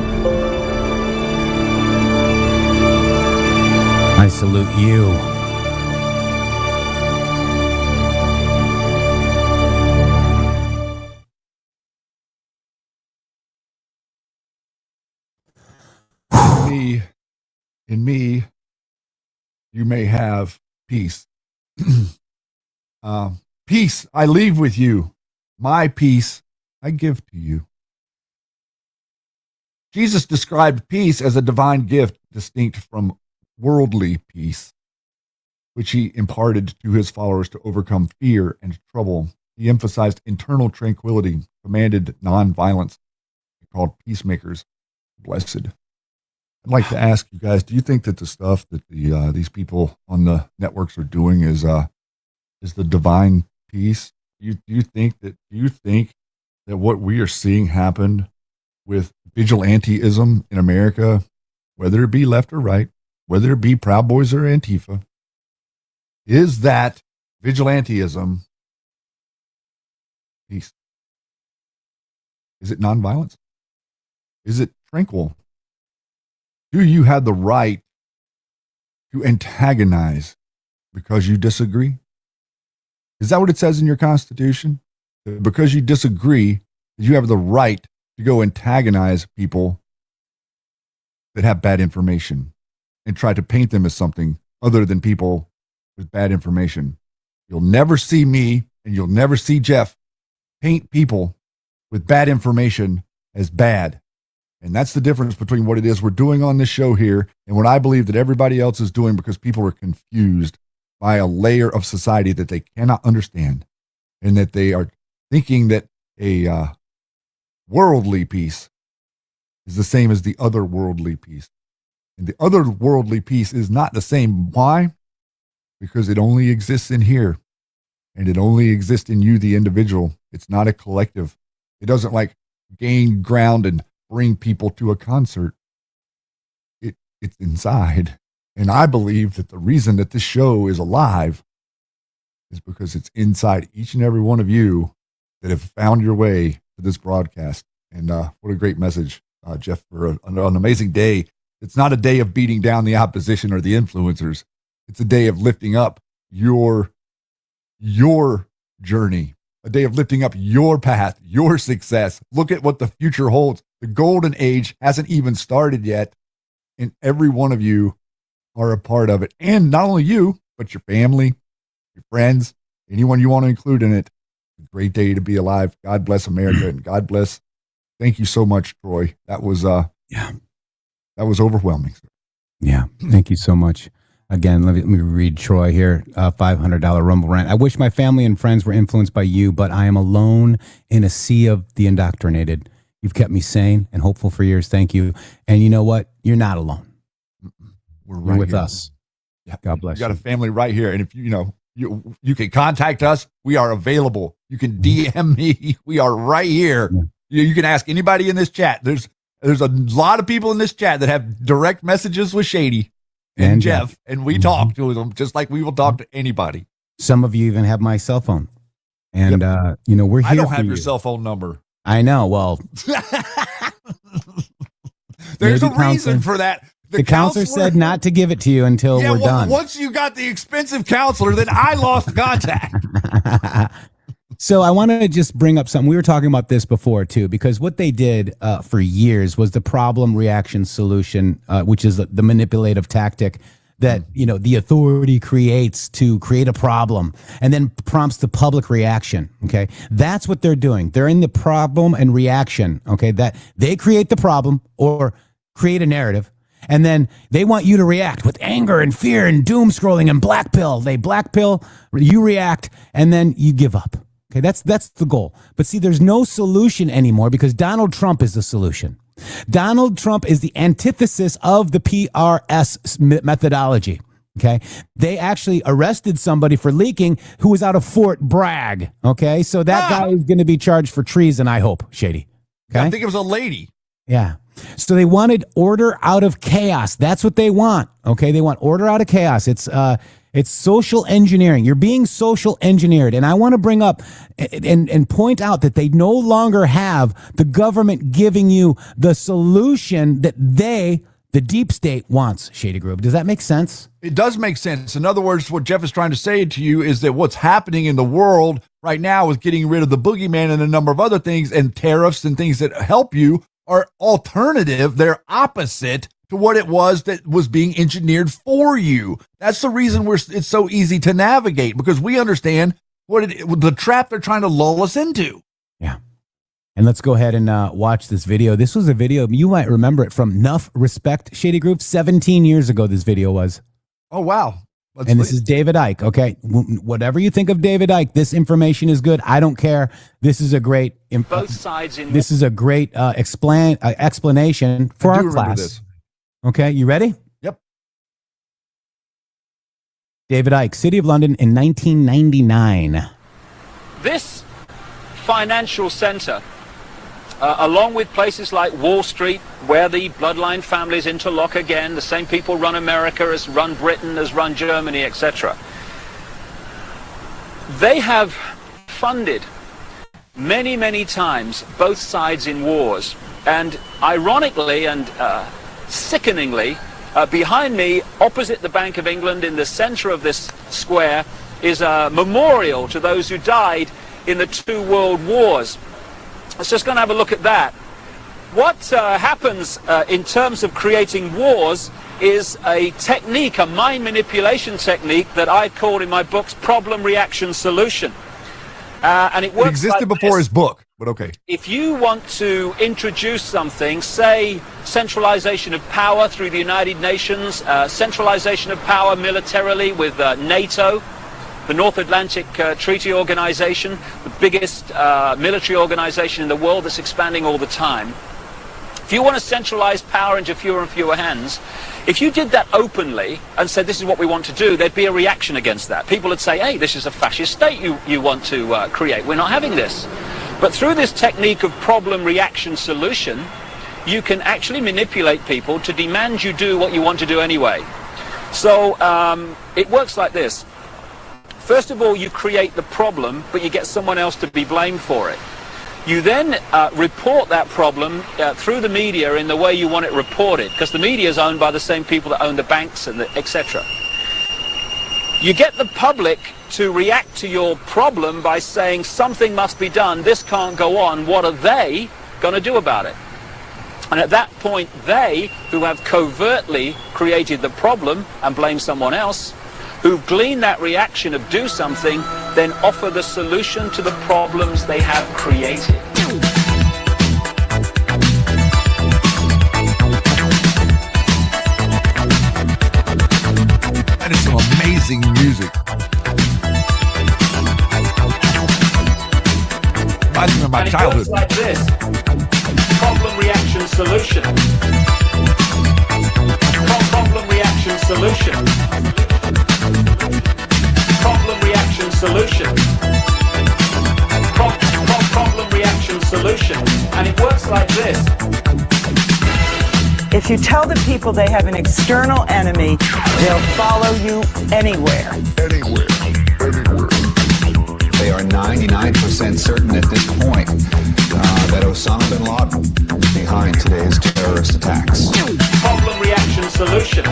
I salute you. In me, you may have peace. Peace I leave with you. My peace I give to you. Jesus described peace as a divine gift distinct from worldly peace, which he imparted to his followers to overcome fear and trouble. He emphasized internal tranquility, commanded nonviolence. He called peacemakers blessed. I'd like to ask you guys, do you think that the stuff that these people on the networks are doing is the divine peace? Do you think that what we are seeing happen with vigilantism in America, whether it be left or right, whether it be Proud Boys or Antifa, is that vigilantism peace? Is it nonviolence? Is it tranquil? Do you have the right to antagonize because you disagree? Is that what it says in your Constitution? Because you disagree, you have the right to go antagonize people that have bad information and try to paint them as something other than people with bad information. You'll never see me and you'll never see Jeff paint people with bad information as bad. And that's the difference between what it is we're doing on this show here and what I believe that everybody else is doing, because people are confused by a layer of society that they cannot understand, and that they are thinking that a worldly peace is the same as the otherworldly peace. And the otherworldly peace is not the same. Why? Because it only exists in here, and it only exists in you, the individual. It's not a collective. It doesn't like gain ground and bring people to a concert. It's inside. And I believe that the reason that this show is alive is because it's inside each and every one of you that have found your way to this broadcast. And what a great message, Jeff, for an amazing day. It's not a day of beating down the opposition or the influencers. It's a day of lifting up your journey, a day of lifting up your path, your success. Look at what the future holds. The golden age hasn't even started yet, and every one of you are a part of it. And not only you, but your family, your friends, anyone you want to include in it. It's a great day to be alive. God bless America, and God bless. Thank you so much, Troy. That was that was overwhelming. Yeah, thank you so much. Again, let me read Troy here. $500 Rumble rant. I wish my family and friends were influenced by you, but I am alone in a sea of the indoctrinated. You've kept me sane and hopeful for years. Thank you. And you know what? You're not alone. We're You're with us. Yeah. God bless you. Got a family right here. And if you can contact us, we are available. You can DM me. We are right here. Yeah. You can ask anybody in this chat. There's a lot of people in this chat that have direct messages with Shady and Jeff, and we talk to them just like we will talk to anybody. Some of you even have my cell phone. And, we're here. I don't have you. your cell phone number. I know. Well, there's a reason for that. The counselor said not to give it to you until we're done. Once you got the expensive counselor, then I lost contact. So I want to just bring up something. We were talking about this before, too, because what they did for years was the problem reaction solution, which is the manipulative tactic that, the authority creates to create a problem and then prompts the public reaction. Okay. That's what they're doing. They're in the problem and reaction. Okay. That they create the problem or create a narrative. And then they want you to react with anger and fear and doom scrolling and black pill. They black pill, you react, and then you give up. Okay, that's the goal. But see, there's no solution anymore because Donald Trump is the solution. Donald Trump is the antithesis of the PRS methodology. Okay, they actually arrested somebody for leaking who was out of Fort Bragg. Okay, so that guy is going to be charged for treason, I hope, Shady. Okay, I think it was a lady. Yeah. So they wanted order out of chaos. That's what they want. Okay, they want order out of chaos. It's social engineering. You're being social engineered. And I want to bring up and point out that they no longer have the government giving you the solution that the deep state wants, Shady Groove. Does that make sense? It does make sense. In other words, what Jeff is trying to say to you is that what's happening in the world right now with getting rid of the boogeyman and a number of other things and tariffs and things that help you are alternative. They're opposite to what it was that was being engineered for you. That's the reason it's so easy to navigate, because we understand the trap they're trying to lull us into. Yeah. And let's go ahead and watch this video. This was a video, you might remember it from Nuff Respect, Shady Groove. 17 years ago, this video was. Oh, wow. This is David Icke, okay? Whatever you think of David Icke, this information is good. I don't care. This is a great explanation for our class. This. Okay, you ready? Yep. David Icke, City of London in 1999. This financial center, along with places like Wall Street, where the bloodline families interlock again, the same people run America as run Britain, as run Germany, etc. They have funded many, many times both sides in wars. And ironically and sickeningly, behind me, opposite the Bank of England, in the center of this square, is a memorial to those who died in the 2 world wars. Let's just go and have a look at that. What happens in terms of creating wars is a technique, a mind manipulation technique that I've called in my books problem, reaction, solution. And it works. It existed like before this. his book, but okay. If you want to introduce something, say centralization of power through the United Nations, centralization of power militarily with NATO, the North Atlantic Treaty Organization, the biggest military organization in the world that's expanding all the time. If you want to centralize power into fewer and fewer hands, if you did that openly and said this is what we want to do, there'd be a reaction against that. People would say, hey, this is a fascist state you want to create. We're not having this. But through this technique of problem, reaction, solution, you can actually manipulate people to demand you do what you want to do anyway. So it works like this. First of all, you create the problem, but you get someone else to be blamed for it. You then report that problem through the media in the way you want it reported, because the media is owned by the same people that own the banks and etc. You get the public to react to your problem by saying something must be done, this can't go on, what are they going to do about it? And at that point, they, who have covertly created the problem and blame someone else, who've gleaned that reaction of do something, then offer the solution to the problems they have created. That is some amazing music. Reminds me of my childhood. It works like this. Problem, reaction, solution. Problem, reaction, solution. Problem, reaction, solution. Problem, reaction, solution. And it works like this. If you tell the people they have an external enemy, they'll follow you anywhere. Anywhere. They are 99% certain at this point that Osama bin Laden is behind today's terrorist attacks. Problem, reaction, solution.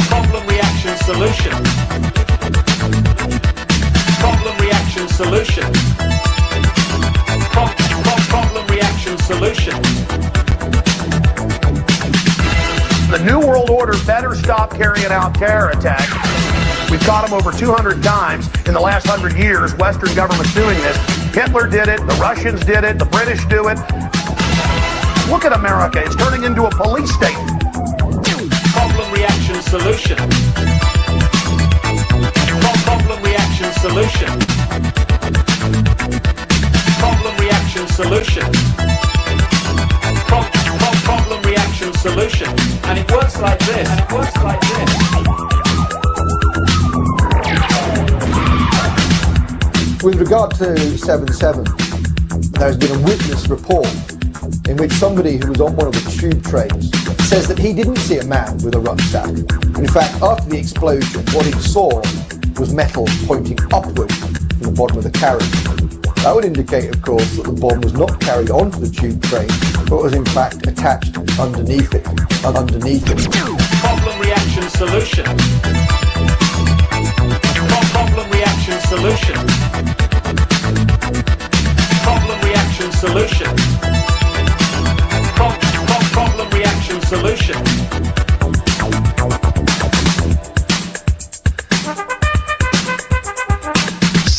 Problem, reaction, solution. Problem, reaction, solution. Problem, reaction, solution. The New World Order better stop carrying out terror attacks. We've caught them over 200 times in the last 100 years. Western governments doing this. Hitler did it. The Russians did it. The British do it. Look at America. It's turning into a police state. Problem, reaction, solution. Problem, reaction, solution. Problem, reaction, solution. Problem, reaction, solution. And it works like this. And it works like this. With regard to 7/7, there has been a witness report in which somebody who was on one of the tube trains says that he didn't see a man with a rucksack. In fact, after the explosion, what he saw was metal pointing upward from the bottom of the carriage. That would indicate, of course, that the bomb was not carried onto the tube train, but was in fact attached underneath it. Problem, reaction, solution. Problem, reaction, solution. Problem, reaction, solution. Problem, reaction, solution.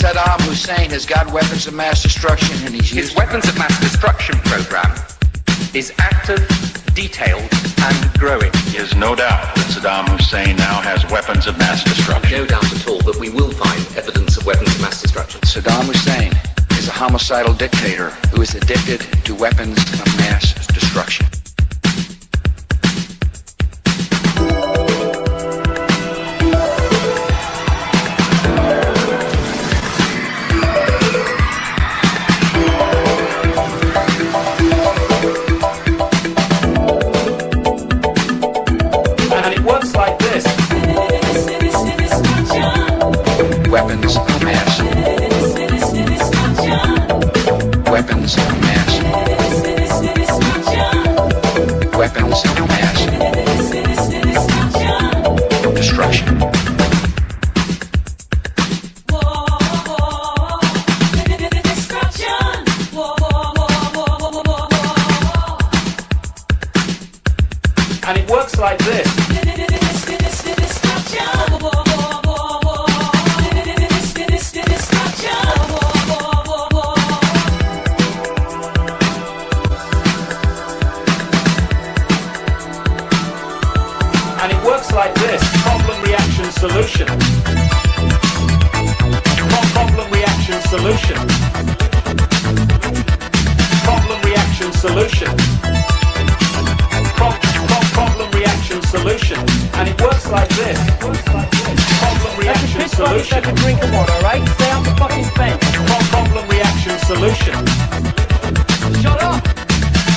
Saddam Hussein has got weapons of mass destruction, and his weapons of mass destruction program is active, detailed, and growing. There's no doubt that Saddam Hussein now has weapons of mass destruction. No doubt at all that we will find evidence of weapons of mass destruction. Saddam Hussein is a homicidal dictator who is addicted to weapons of mass destruction. Weapons of mass. Weapons of mass. Weapons of mass destruction. And it works like this. Like this. Problem, reaction, solution. Problem, reaction, solution. Problem, reaction, solution. Problem, reaction, solution. And it works like this. Problem, reaction, solution. That's a drink of water, right? Stay off the fucking fence. Problem, reaction, solution. Shut up.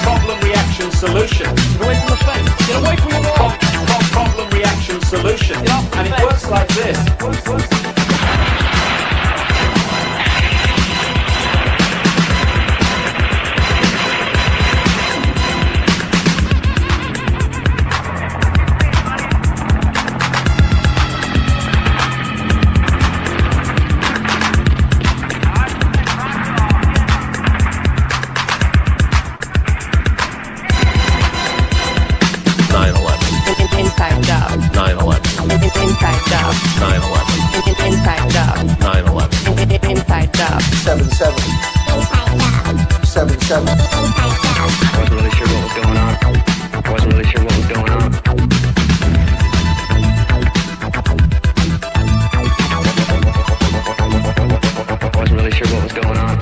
Problem, reaction, solution. Get away from the fence. Get away from the wall. Problem, reaction, solution. And it works like this. Inside job. 9/11. Inside job. 9/11. Inside job. 9/11. Inside job. 7/7. 7/7. I wasn't really sure what was going on. I wasn't really sure what was going on. I wasn't really sure what was going on.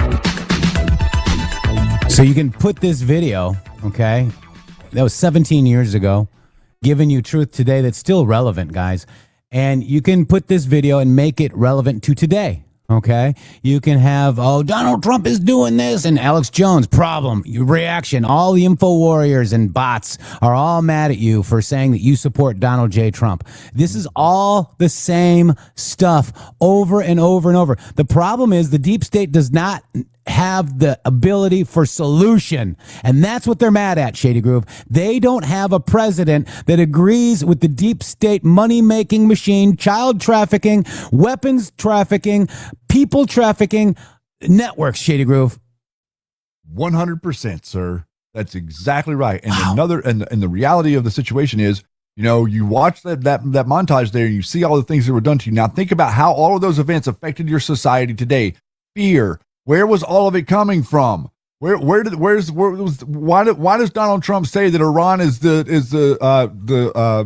So you can put this video, okay? That was 17 years ago. Giving you truth today that's still relevant, guys. And you can put this video and make it relevant to today, okay? You can have, oh, Donald Trump is doing this, and Alex Jones, problem, your reaction. All the info warriors and bots are all mad at you for saying that you support Donald J. Trump. This is all the same stuff over and over and over. The problem is the deep state does not have the ability for solution. And that's what they're mad at, Shady Groove. They don't have a president that agrees with the deep state money-making machine, child trafficking, weapons trafficking, people trafficking networks, Shady Groove. 100%, sir. That's exactly right. And and the reality of the situation is, you know, you watch that montage there and you see all the things that were done to you. Now think about how all of those events affected your society today. Fear. Where was all of it coming from? Why does Donald Trump say that Iran is the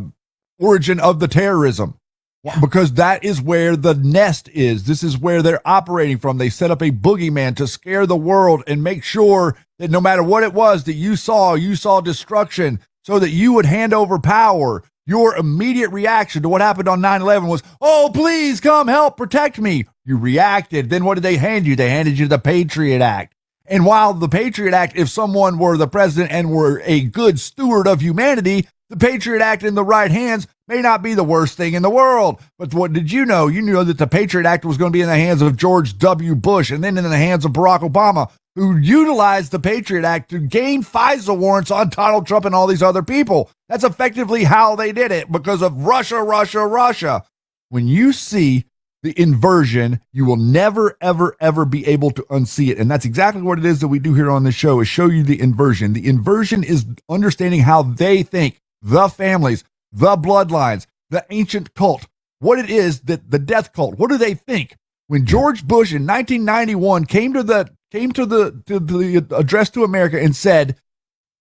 origin of the terrorism? Yeah. Because that is where the nest is. This is where they're operating from. They set up a boogeyman to scare the world and make sure that no matter what it was that you saw destruction so that you would hand over power. Your immediate reaction to what happened on 9/11 was, oh, please come help protect me. You reacted. Then what did they hand you? They handed you the Patriot Act. And while the Patriot Act, if someone were the president and were a good steward of humanity, the Patriot Act in the right hands may not be the worst thing in the world. But what did you know? You knew that the Patriot Act was going to be in the hands of George W. Bush and then in the hands of Barack Obama, who utilized the Patriot Act to gain FISA warrants on Donald Trump and all these other people. That's effectively how they did it, because of Russia. When you see the inversion, you will never, ever, ever be able to unsee it. And that's exactly what it is that we do here on the show, is show you the inversion. The inversion is understanding how they think, the families, the bloodlines, the ancient cult, what it is, that the death cult. What do they think? When George Bush in 1991 came to the address to America and said,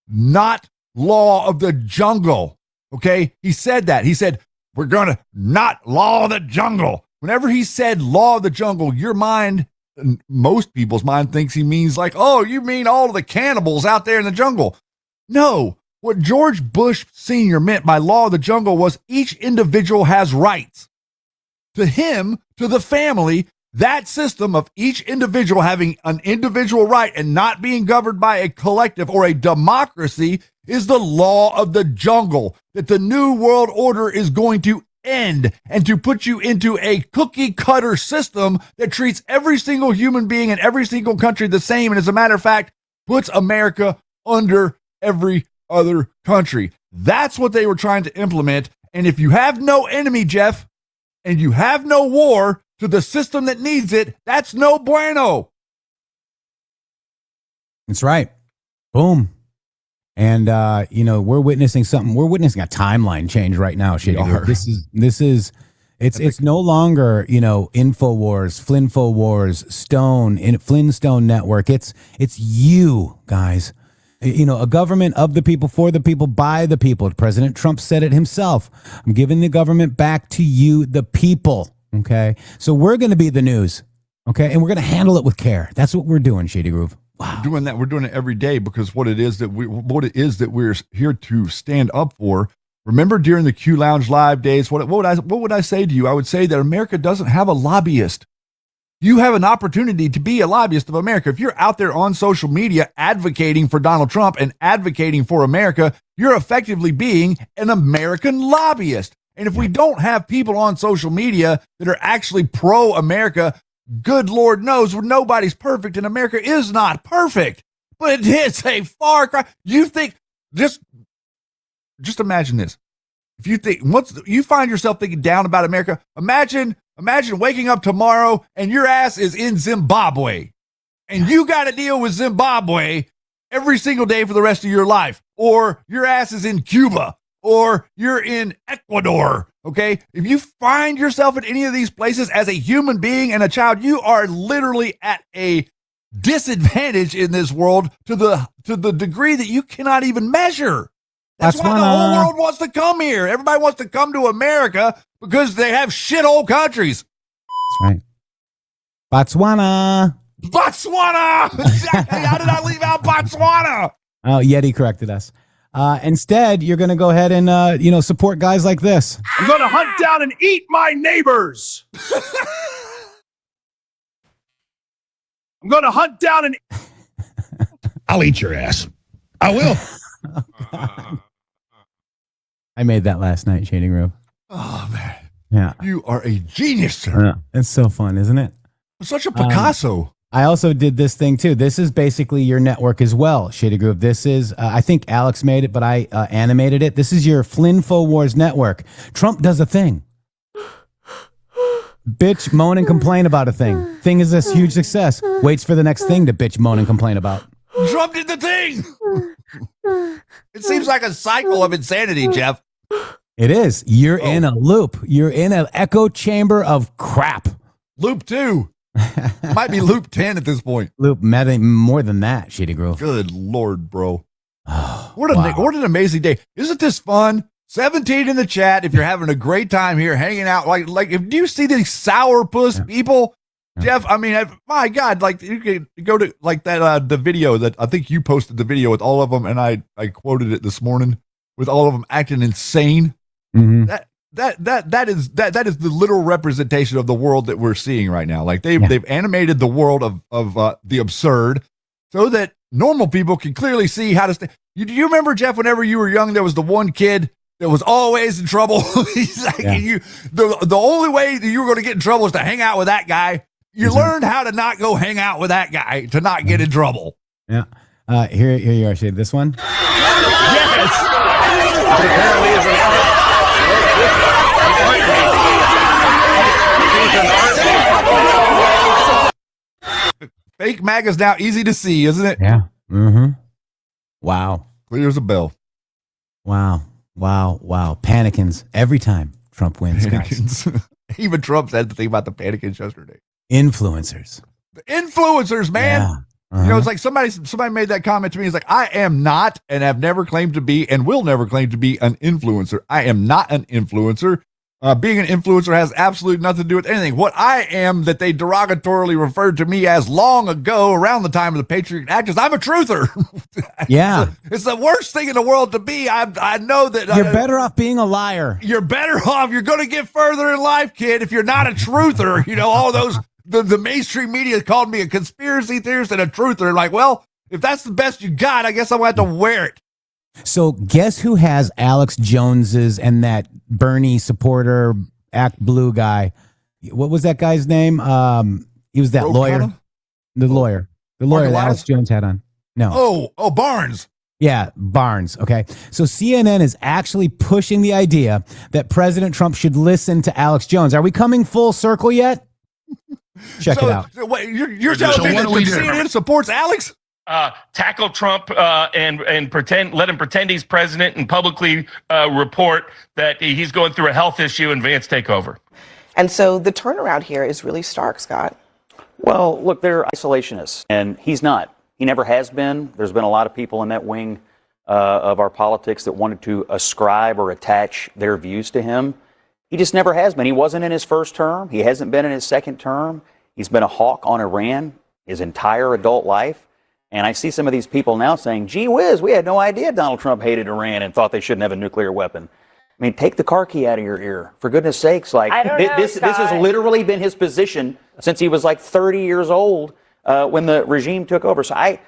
not law of the jungle. Okay. He said that. He said, we're going to not law of the jungle. Whenever he said law of the jungle, your mind, most people's mind, thinks he means like, oh, you mean all of the cannibals out there in the jungle. No, what George Bush Sr. meant by law of the jungle was each individual has rights. To him, to the family, that system of each individual having an individual right and not being governed by a collective or a democracy is the law of the jungle, that the New World Order is going to end, and to put you into a cookie cutter system that treats every single human being in every single country the same. And as a matter of fact, puts America under every other country. That's what they were trying to implement. And if you have no enemy, Jeff, and you have no war to the system that needs it, that's no bueno. That's right. Boom. And, we're witnessing something. We're witnessing a timeline change right now, Shady. It's no longer, InfoWars, Flynnfowars, Flintstone Network. It's you guys, a government of the people, for the people, by the people. President Trump said it himself. I'm giving the government back to you, the people. Okay. So we're going to be the news. Okay. And we're going to handle it with care. That's what we're doing, Shady Groove. Wow. We're doing it every day, because what it is that we're here to stand up for. Remember during the Q Lounge Live days, what would I say to you? I would say that America doesn't have a lobbyist. You have an opportunity to be a lobbyist of America. If you're out there on social media advocating for Donald Trump and advocating for America, you're effectively being an American lobbyist. And if we don't have people on social media that are actually pro-America, good Lord knows nobody's perfect, and America is not perfect, but it's a far cry. You think, just imagine this. If you think, once you find yourself thinking down about America, imagine waking up tomorrow and your ass is in Zimbabwe, and you got to deal with Zimbabwe every single day for the rest of your life, or your ass is in Cuba, or you're in Ecuador. Okay. If you find yourself in any of these places as a human being and a child, you are literally at a disadvantage in this world to the degree that you cannot even measure. That's why the whole world wants to come here. Everybody wants to come to America because they have shithole countries. That's right. Botswana. Exactly. How did I leave out Botswana? Oh, Yeti corrected us. Instead, you're going to go ahead and, support guys like this. I'm going to hunt down and eat my neighbors. I'm going to hunt down and... I'll eat your ass. I will. I made that last night, Shady Groove. Oh, man. Yeah. You are a genius, sir. Yeah. It's so fun, isn't it? Such a Picasso. I also did this thing too. This is basically your network as well, Shady Groove. This is, I think Alex made it, but I animated it. This is your Flynnfowars network. Trump does a thing. Bitch, moan and complain about a thing. Thing is this huge success. Waits for the next thing to bitch, moan and complain about. Trump did the thing. It seems like a cycle of insanity, Jeff. It is. You're in a loop. You're in an echo chamber of crap. Loop 2. Might be loop 10 at this point. Loop more than that, Shady Groove. Good Lord, bro. What an amazing day. Isn't this fun? 17 in the chat if you're having a great time here, hanging out. Like if you see these sourpuss people, Jeff, I mean, my God, like you can go to like that, the video that I think you posted the video with all of them. And I quoted it this morning with all of them acting insane. Mm-hmm. That is the literal representation of the world that we're seeing right now. Like they've animated the world of the absurd. so that normal people can clearly see how to stay. Do you remember, Jeff, whenever you were young, there was the one kid that was always in trouble? He's like, the only way that you were going to get in trouble is to hang out with that guy. You learned how to not go hang out with that guy to not get in trouble. Yeah. Here you are, Shade. This one? Yes! Fake MAGA is now easy to see, isn't it? Yeah. Mm-hmm. Wow. Clear as a bell. Wow. Panikins every time Trump wins, guys. Even Trump said the thing about the panikins yesterday. Influencers. The influencers, man. Yeah. You know, it's like somebody made that comment to me. He's like, I am not and have never claimed to be and will never claim to be an influencer. I am not an influencer. Being an influencer has absolutely nothing to do with anything. What I am that they derogatorily referred to me as long ago around the time of the Patriot Act is I'm a truther. Yeah. It's the worst thing in the world to be. I know that you're better off being a liar. You're better off. You're going to get further in life, kid, if you're not a truther. You know, all those, the mainstream media called me a conspiracy theorist and a truther. Like, well, if that's the best you got, I guess I'm going to have to wear it. So guess who has Alex Jones's and that Bernie supporter, Act Blue guy? What was that guy's name? He was that Ro lawyer. Khanna? The lawyer that Alex Jones had on. No. Oh, Barnes. Yeah, Barnes. Okay. So CNN is actually pushing the idea that President Trump should listen to Alex Jones. Are we coming full circle yet? Check it out. Wait, you're telling me that CNN supports Alex? Tackle Trump and pretend, let him pretend he's president and publicly report that he's going through a health issue and Vance take over. And so the turnaround here is really stark, Scott. Well, look, they're isolationists, and he's not. He never has been. There's been a lot of people in that wing of our politics that wanted to ascribe or attach their views to him. He just never has been. He wasn't in his first term. He hasn't been in his second term. He's been a hawk on Iran his entire adult life. And I see some of these people now saying, gee whiz, we had no idea Donald Trump hated Iran and thought they shouldn't have a nuclear weapon. I mean, take the car key out of your ear. For goodness sakes, like this has literally been his position since he was like 30 years old when the regime took over. So I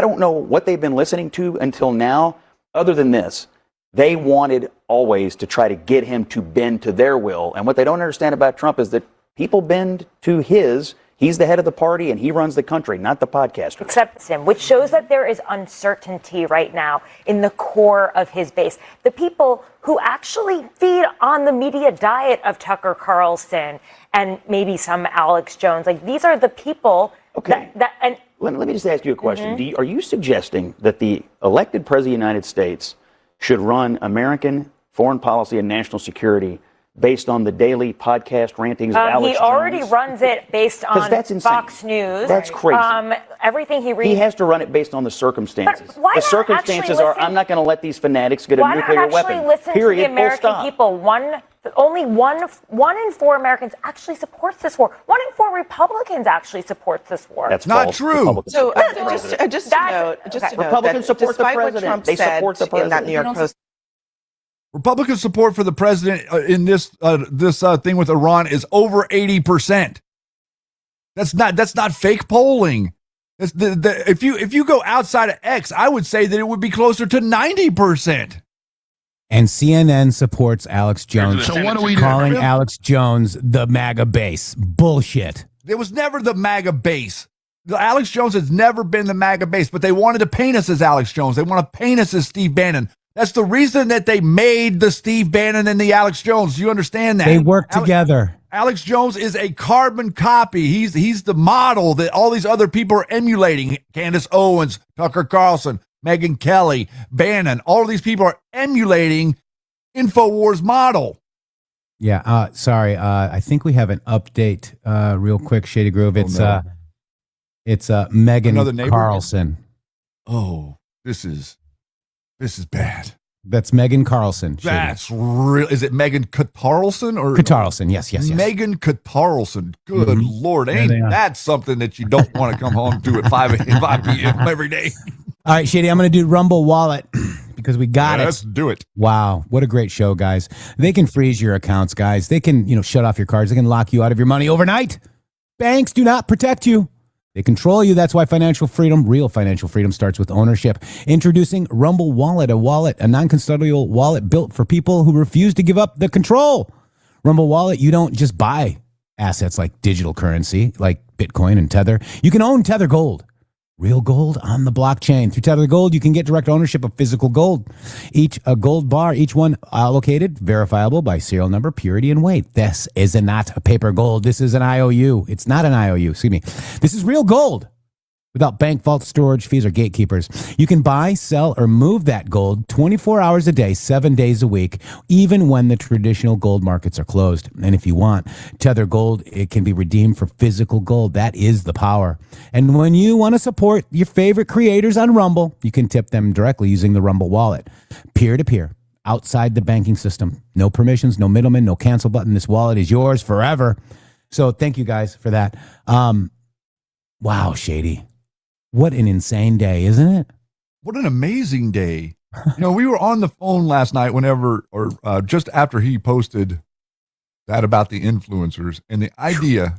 don't know what they've been listening to until now, other than this. They wanted always to try to get him to bend to their will. And what they don't understand about Trump is that people bend to his. He's the head of the party, and he runs the country, not the podcaster. Accepts him, which shows that there is uncertainty right now in the core of his base. The people who actually feed on the media diet of Tucker Carlson and maybe some Alex Jones, like these are the people that Let me just ask you a question. Are you suggesting that the elected president of the United States should run American foreign policy and national security based on the daily podcast rantings of Alex Jones? He already runs it based on Fox News. That's crazy. Everything he reads. He has to run it based on the circumstances. But why the not circumstances actually are, I'm not going to let these fanatics get a nuclear weapon. Why not actually listen Period. to the American people? Only one in four Americans actually supports this war. 1 in 4 Republicans actually supports this war. That's not true. So just to note, Republicans support the despite what president. Trump They said support the president. in that New York Post. Republican support for the president in this thing with Iran is over 80%. That's not fake polling. If you go outside of X, I would say that it would be closer to 90%. And CNN supports Alex Jones. So what do we do? Calling Alex Jones the MAGA base. Bullshit. It was never the MAGA base. Alex Jones has never been the MAGA base, but they wanted to paint us as Alex Jones. They want to paint us as Steve Bannon. That's the reason that they made the Steve Bannon and the Alex Jones. You understand that? They work together. Alex Jones is a carbon copy. He's the model that all these other people are emulating. Candace Owens, Tucker Carlson, Megyn Kelly, Bannon. All of these people are emulating InfoWars model. Yeah. Sorry. I think we have an update real quick, Shady Groove. It's Megyn Carlson. Oh, this is bad. That's Megyn Carlson. That's real. Is it Megyn Carlson or Carlson? Yes. Megyn Carlson. Good Lord, ain't that something that you don't want to come home to at 5 p.m. every day? All right, Shady, I'm going to do Rumble Wallet because we got it. Let's do it. Wow, what a great show, guys. They can freeze your accounts, guys. They can, shut off your cards. They can lock you out of your money overnight. Banks do not protect you. They control you. That's why financial freedom, real financial freedom, starts with ownership. Introducing Rumble Wallet, a non-custodial wallet built for people who refuse to give up the control. Rumble Wallet, you don't just buy assets like digital currency, like Bitcoin and Tether. You can own Tether Gold. Real gold on the blockchain. Through Tether Gold, you can get direct ownership of physical gold. A gold bar, each one allocated, verifiable by serial number, purity, and weight. This is not a paper gold. This is an IOU. It's not an IOU, excuse me. This is real gold without bank vault storage fees or gatekeepers. You can buy, sell, or move that gold 24 hours a day, 7 days a week, even when the traditional gold markets are closed. And if you want Tether Gold, it can be redeemed for physical gold. That is the power. And when you want to support your favorite creators on Rumble, you can tip them directly using the Rumble wallet. Peer-to-peer, outside the banking system. No permissions, no middleman, no cancel button. This wallet is yours forever. So thank you guys for that. Wow, Shady. What an insane day, isn't it? What an amazing day. We were on the phone last night just after he posted that about the influencers, and the idea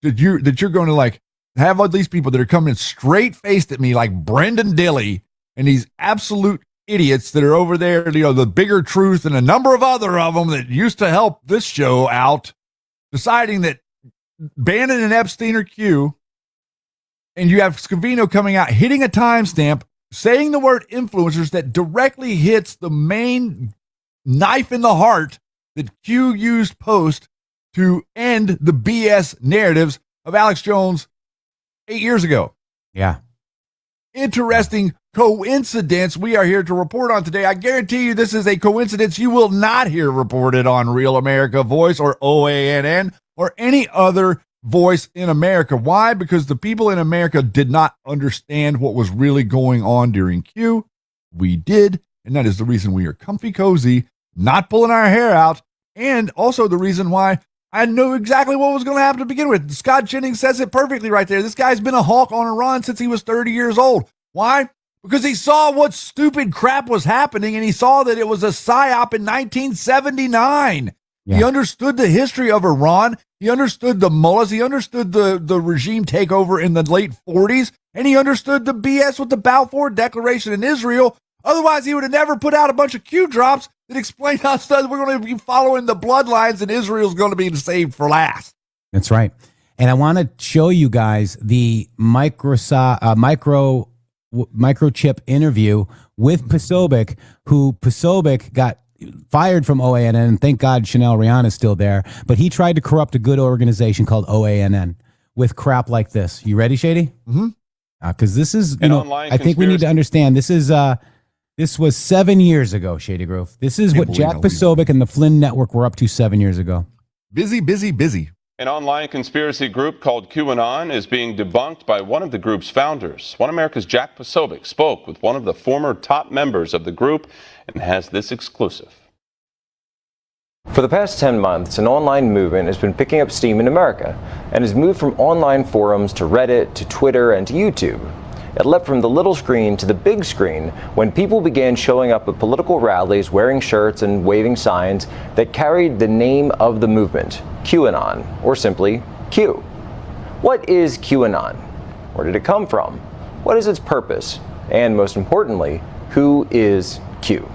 that you're going to like have all these people that are coming straight faced at me like Brendan Dilley and these absolute idiots that are over there, the Bigger Truth and a number of other of them that used to help this show out, deciding that Bannon and Epstein are Q. And you have Scavino coming out, hitting a timestamp, saying the word influencers that directly hits the main knife in the heart that Q used post to end the BS narratives of Alex Jones 8 years ago. Yeah. Interesting coincidence we are here to report on today. I guarantee you this is a coincidence you will not hear reported on Real America Voice or OANN or any other voice in America. Why? Because the people in America did not understand what was really going on during Q. We did, and that is the reason we are comfy cozy, not pulling our hair out, and also the reason why I knew exactly what was going to happen to begin with. Scott Jennings says it perfectly right there. This guy's been a hawk on a run since he was 30 years old. Why? Because he saw what stupid crap was happening, and he saw that it was a psyop in 1979. Yeah. He understood the history of Iran. He understood the mullahs. He understood the regime takeover in the late 40s. And he understood the BS with the Balfour Declaration in Israel. Otherwise, he would have never put out a bunch of Q drops that explain how we're going to be following the bloodlines and Israel's going to be saved for last. That's right. And I want to show you guys the microchip interview with Posobiec, who Posobiec got fired from OANN, and thank God Chanel Rihanna is still there, but he tried to corrupt a good organization called OANN with crap like this. You ready, Shady? Mm-hmm. Because this is, I think we need to understand, this was 7 years ago, Shady Grove. This is what Jack Posobiec and the Flynn Network were up to 7 years ago. Busy. An online conspiracy group called QAnon is being debunked by one of the group's founders. One America's Jack Posobiec spoke with one of the former top members of the group and has this exclusive. For the past 10 months, an online movement has been picking up steam in America and has moved from online forums to Reddit to Twitter and to YouTube. It leapt from the little screen to the big screen when people began showing up at political rallies wearing shirts and waving signs that carried the name of the movement, QAnon, or simply Q. What is QAnon? Where did it come from? What is its purpose? And most importantly, who is Q?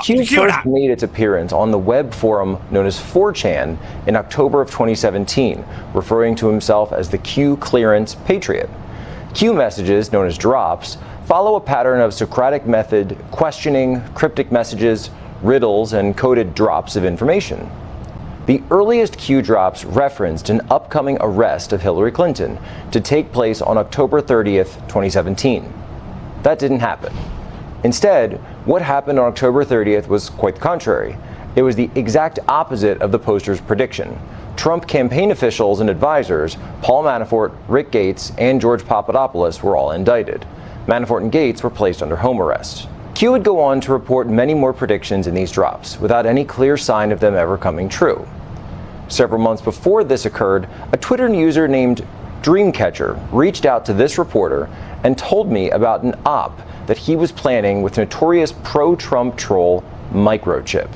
Q first made its appearance on the web forum known as 4chan in October of 2017, referring to himself as the Q clearance patriot. Q messages, known as drops, follow a pattern of Socratic method questioning, cryptic messages, riddles, and coded drops of information. The earliest Q drops referenced an upcoming arrest of Hillary Clinton to take place on October 30th, 2017. That didn't happen. Instead, what happened on October 30th was quite the contrary. It was the exact opposite of the poster's prediction. Trump campaign officials and advisors, Paul Manafort, Rick Gates, and George Papadopoulos were all indicted. Manafort and Gates were placed under home arrest. Q would go on to report many more predictions in these drops, without any clear sign of them ever coming true. Several months before this occurred, a Twitter user named Dreamcatcher reached out to this reporter and told me about an op that he was planning with notorious pro-Trump troll Microchip.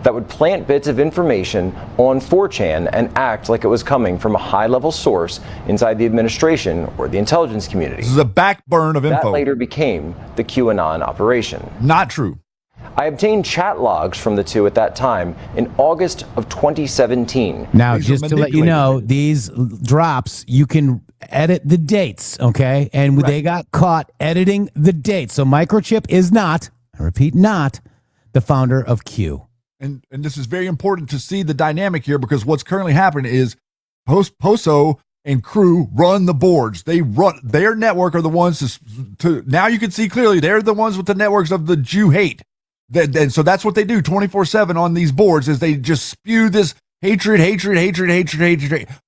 that would plant bits of information on 4chan and act like it was coming from a high-level source inside the administration or the intelligence community. This is a backburn of info. That later became the QAnon operation. Not true. I obtained chat logs from the two at that time in August of 2017. Now, just to let you know, these drops, you can edit the dates, okay? And they got caught editing the dates. So Microchip is not, I repeat, not the founder of Q. And this is very important to see the dynamic here, because what's currently happening is Poso and crew run the boards. They run their network are the ones to now you can see clearly they're the ones with the networks of the Jew hate. And so that's what they do 24/7 on these boards, is they just spew this hatred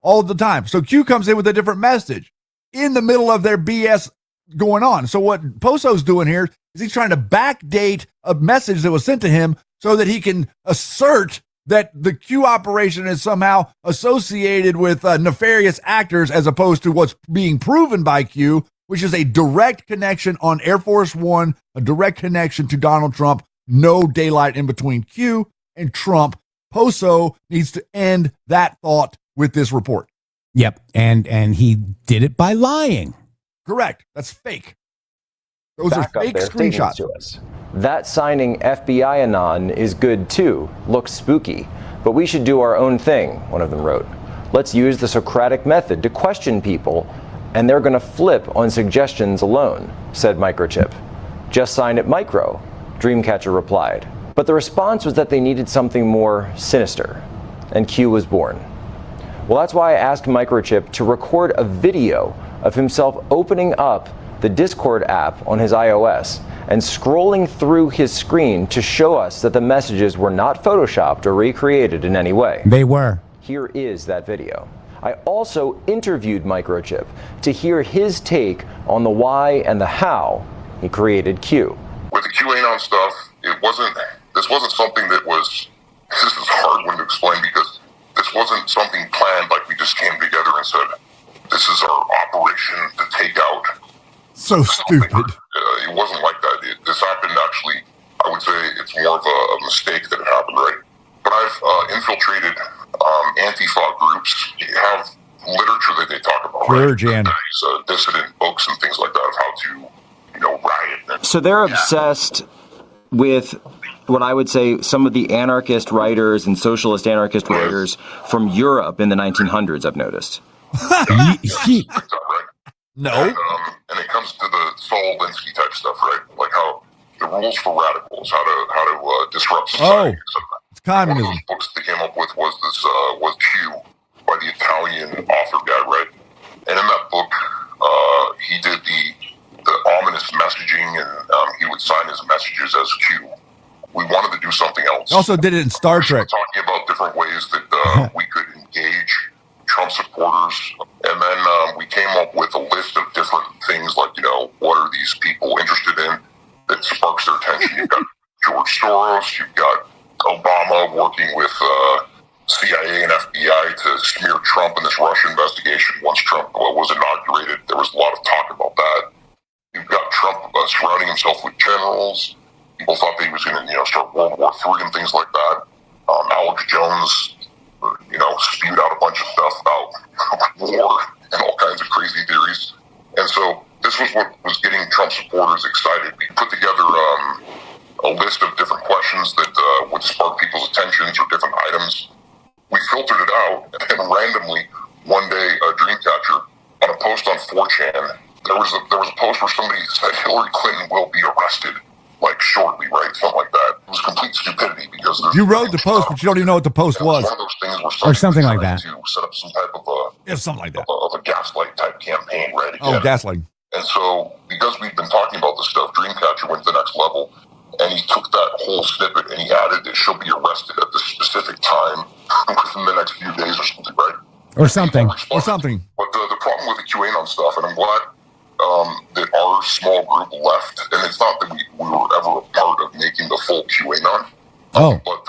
all the time. So Q comes in with a different message in the middle of their BS going on. So what Poso's doing here is he's trying to backdate a message that was sent to him so that he can assert that the Q operation is somehow associated with nefarious actors, as opposed to what's being proven by Q, which is a direct connection on Air Force One, a direct connection to Donald Trump. No daylight in between Q and Trump. Poso needs to end that thought with this report. Yep, and he did it by lying. Correct. That's fake. Those are fake screenshots. To us. That signing FBI Anon is good too. Looks spooky. But we should do our own thing, one of them wrote. Let's use the Socratic method to question people, and they're going to flip on suggestions alone, said Microchip. Just sign it Micro, Dreamcatcher replied. But the response was that they needed something more sinister, and Q was born. Well, that's why I asked Microchip to record a video of himself opening up the Discord app on his iOS and scrolling through his screen to show us that the messages were not photoshopped or recreated in any way. They were. Here is that video. I also interviewed Microchip to hear his take on the why and the how he created Q. With the QAnon stuff, this wasn't something that was, this is a hard one to explain, because this wasn't something planned, like we just came together and said, this is our operation to take out. So stupid. It wasn't like that. This happened actually, I would say it's more of a mistake that it happened, right? But I've infiltrated Antifa groups. You have literature that they talk about, right? These dissident books and things like that of how to, riot. So they're obsessed with what I would say some of the anarchist writers and socialist anarchist writers from Europe in the 1900s, I've noticed. No. And it comes to the Saul Alinsky type stuff, right? Like how the rules for radicals, how to disrupt society. It's communism. One of those books they came up with was this was Q by the Italian author guy, right? And in that book, he did the ominous messaging, and he would sign his messages as Q. We wanted to do something else. He also did it in Star Trek. Talking about different ways that we could engage Trump supporters, and then we came up with a list of different things, like, what are these people interested in that sparks their attention. You've got George Soros, you've got Obama working with CIA and FBI to smear Trump in this Russia investigation. Once Trump was inaugurated, there was a lot of talk about that. You've got Trump surrounding himself with generals. People thought that he was going to, start World War III and things like that. Alex Jones, spewed out a bunch of stuff about war and all kinds of crazy theories. And so this was what was getting Trump supporters excited. We put together a list of different questions that would spark people's attentions or different items. We filtered it out, and randomly, one day, Dreamcatcher, on a post on 4chan, there was a post where somebody said Hillary Clinton will be arrested, like shortly, right? Something like that. It was complete stupidity, because you wrote the post, but you don't even know what the post was. One of those things Or where something like that. To set up some type of something like that. Of a gaslight type campaign, right? Again. Oh, gaslighting. And so, because we've been talking about this stuff, Dreamcatcher went to the next level, and he took that whole snippet and he added that she'll be arrested at this specific time within the next few days or something, right? Or something. Or something. But the problem with the QAnon stuff, and I'm glad that our small group left, and it's not that we were ever a part of making the full QAnon, but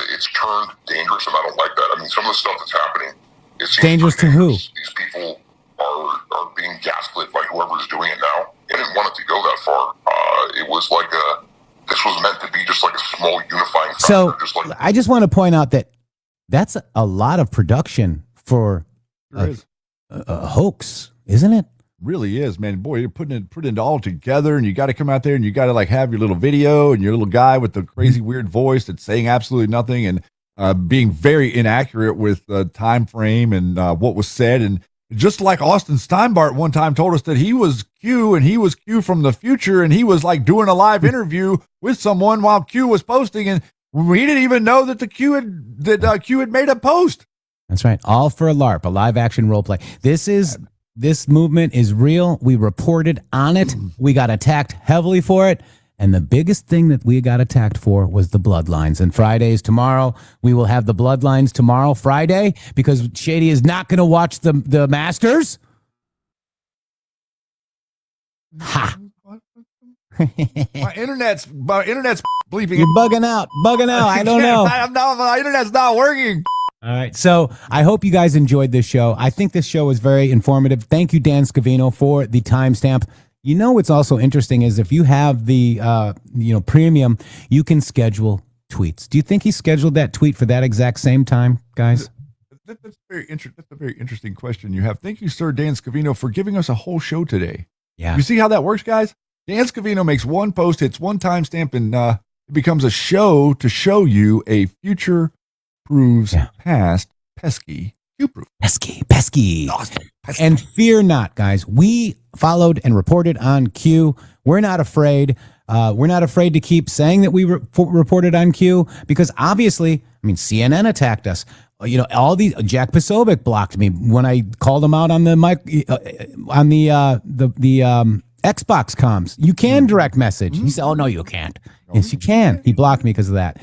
it's turned dangerous, and I don't like that. I mean, some of the stuff that's happening, it seems dangerous to who? These people are being gaslit by whoever's doing it now. I didn't want it to go that far. It was like this was meant to be just like a small unifying factor. So just like, I just want to point out that that's a lot of production for a hoax, isn't it? Really is, man. Boy, you're putting it all together, and you got to come out there and you got to like have your little video and your little guy with the crazy weird voice that's saying absolutely nothing and being very inaccurate with the time frame and what was said. And just like Austin Steinbart one time told us that he was Q and he was Q from the future, and he was like doing a live interview with someone while Q was posting, and we didn't even know that Q had made a post. That's right. All for a LARP, a live action role play. This movement is real. We reported on it. We got attacked heavily for it. And the biggest thing that we got attacked for was the bloodlines. And Friday's tomorrow. We will have the bloodlines tomorrow, Friday, because Shady is not going to watch the Masters. Ha. My internet's bleeping. You're bugging out. I don't know. My internet's not working. All right. So I hope you guys enjoyed this show. I think this show was very informative. Thank you, Dan Scavino, for the timestamp. You know what's also interesting is if you have the premium, you can schedule tweets. Do you think he scheduled that tweet for that exact same time, guys? That's a very interesting question you have. Thank you, sir, Dan Scavino, for giving us a whole show today. Yeah. You see how that works, guys? Dan Scavino makes one post, hits one timestamp, and it becomes a show to show you a future proves past pesky Q-proof. Pesky. Awesome. And fear not, guys. We followed and reported on Q. We're not afraid. We're not afraid to keep saying that we reported on Q because obviously, CNN attacked us. All these Jack Posobiec blocked me when I called him out on the mic on the Xbox comms. You can direct message. He said, "Oh no, you can't." Yes, you can. He blocked me because of that.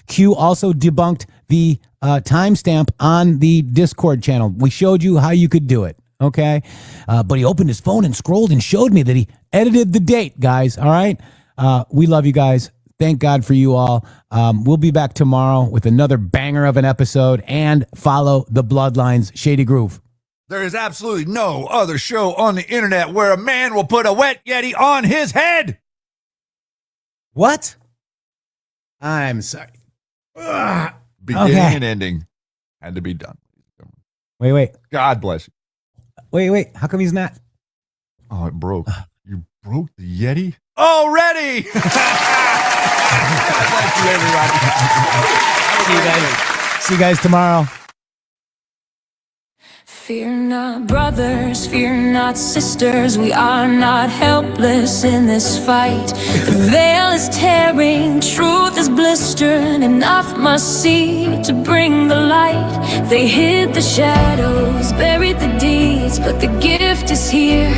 Q also debunked the timestamp on the Discord channel. We showed you how you could do it. Okay. But he opened his phone and scrolled and showed me that he edited the date, guys. All right. We love you guys. Thank God for you all. We'll be back tomorrow with another banger of an episode, and follow the Bloodlines Shady Groove. There is absolutely no other show on the internet where a man will put a wet Yeti on his head. What? I'm sorry. Beginning and ending had to be done. Wait. God bless you. Wait. How come he's not? Oh, it broke. You broke the Yeti already. God bless you, everybody. See you guys tomorrow. Fear not, brothers, fear not, sisters. We are not helpless in this fight. The veil is tearing, truth is blistering. Enough must see to bring the light. They hid the shadows, buried the deeds, but the gift is here.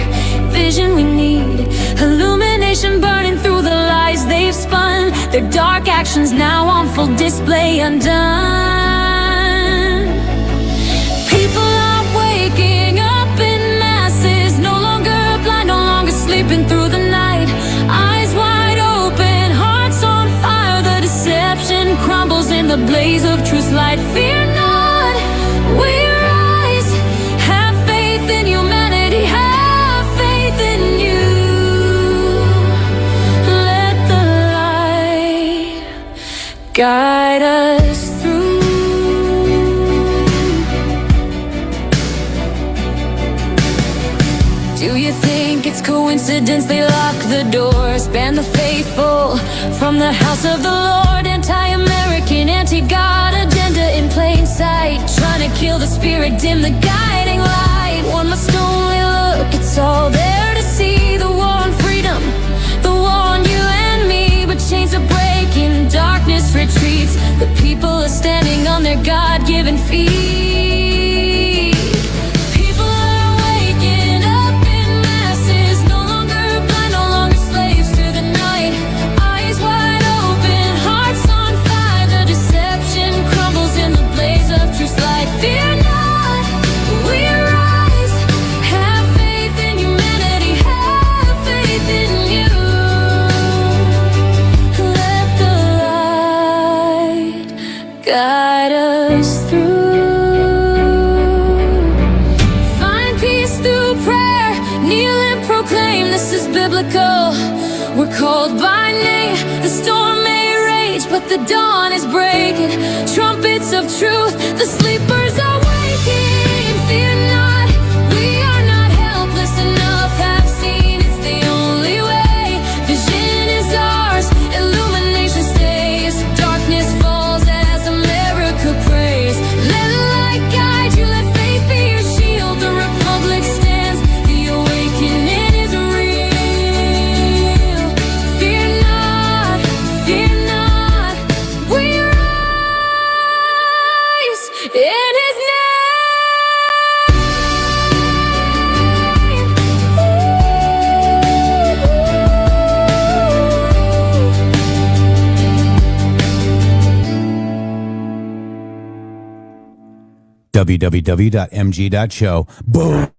Vision we need, illumination burning through the lies they've spun. Their dark actions now on full display, undone. People are waking up in masses, no longer blind, no longer sleeping through the night. Eyes wide open, hearts on fire. The deception crumbles in the blaze of truth's light. Fear not, we rise. Have faith in humanity, have faith in you. Let the light guide us through. Do you think it's coincidence they lock the doors, ban the faithful from the house of the Lord? Anti-American, anti-God agenda in plain sight, trying to kill the spirit, dim the guiding light. One must only look, it's all there to see. The war on freedom, the war on you and me. But chains are breaking, darkness retreats. The people are standing on their God-given feet. Fear not, we rise. Have faith in humanity, have faith in you. Let the light guide us through. Find peace through prayer, kneel and proclaim this is biblical. We're called by name. The storm may rage, but the dawn is breaking. Trumpets of truth, the sleepers are waking. Fear not, we are not helpless enough. Have seen it's the only way. Vision is ours, illumination stays. Darkness falls as America prays. Let light guide you, let faith be your shield. The republic stands, the awakening is real. Fear not, we rise in his name. www.mg.show. Boom.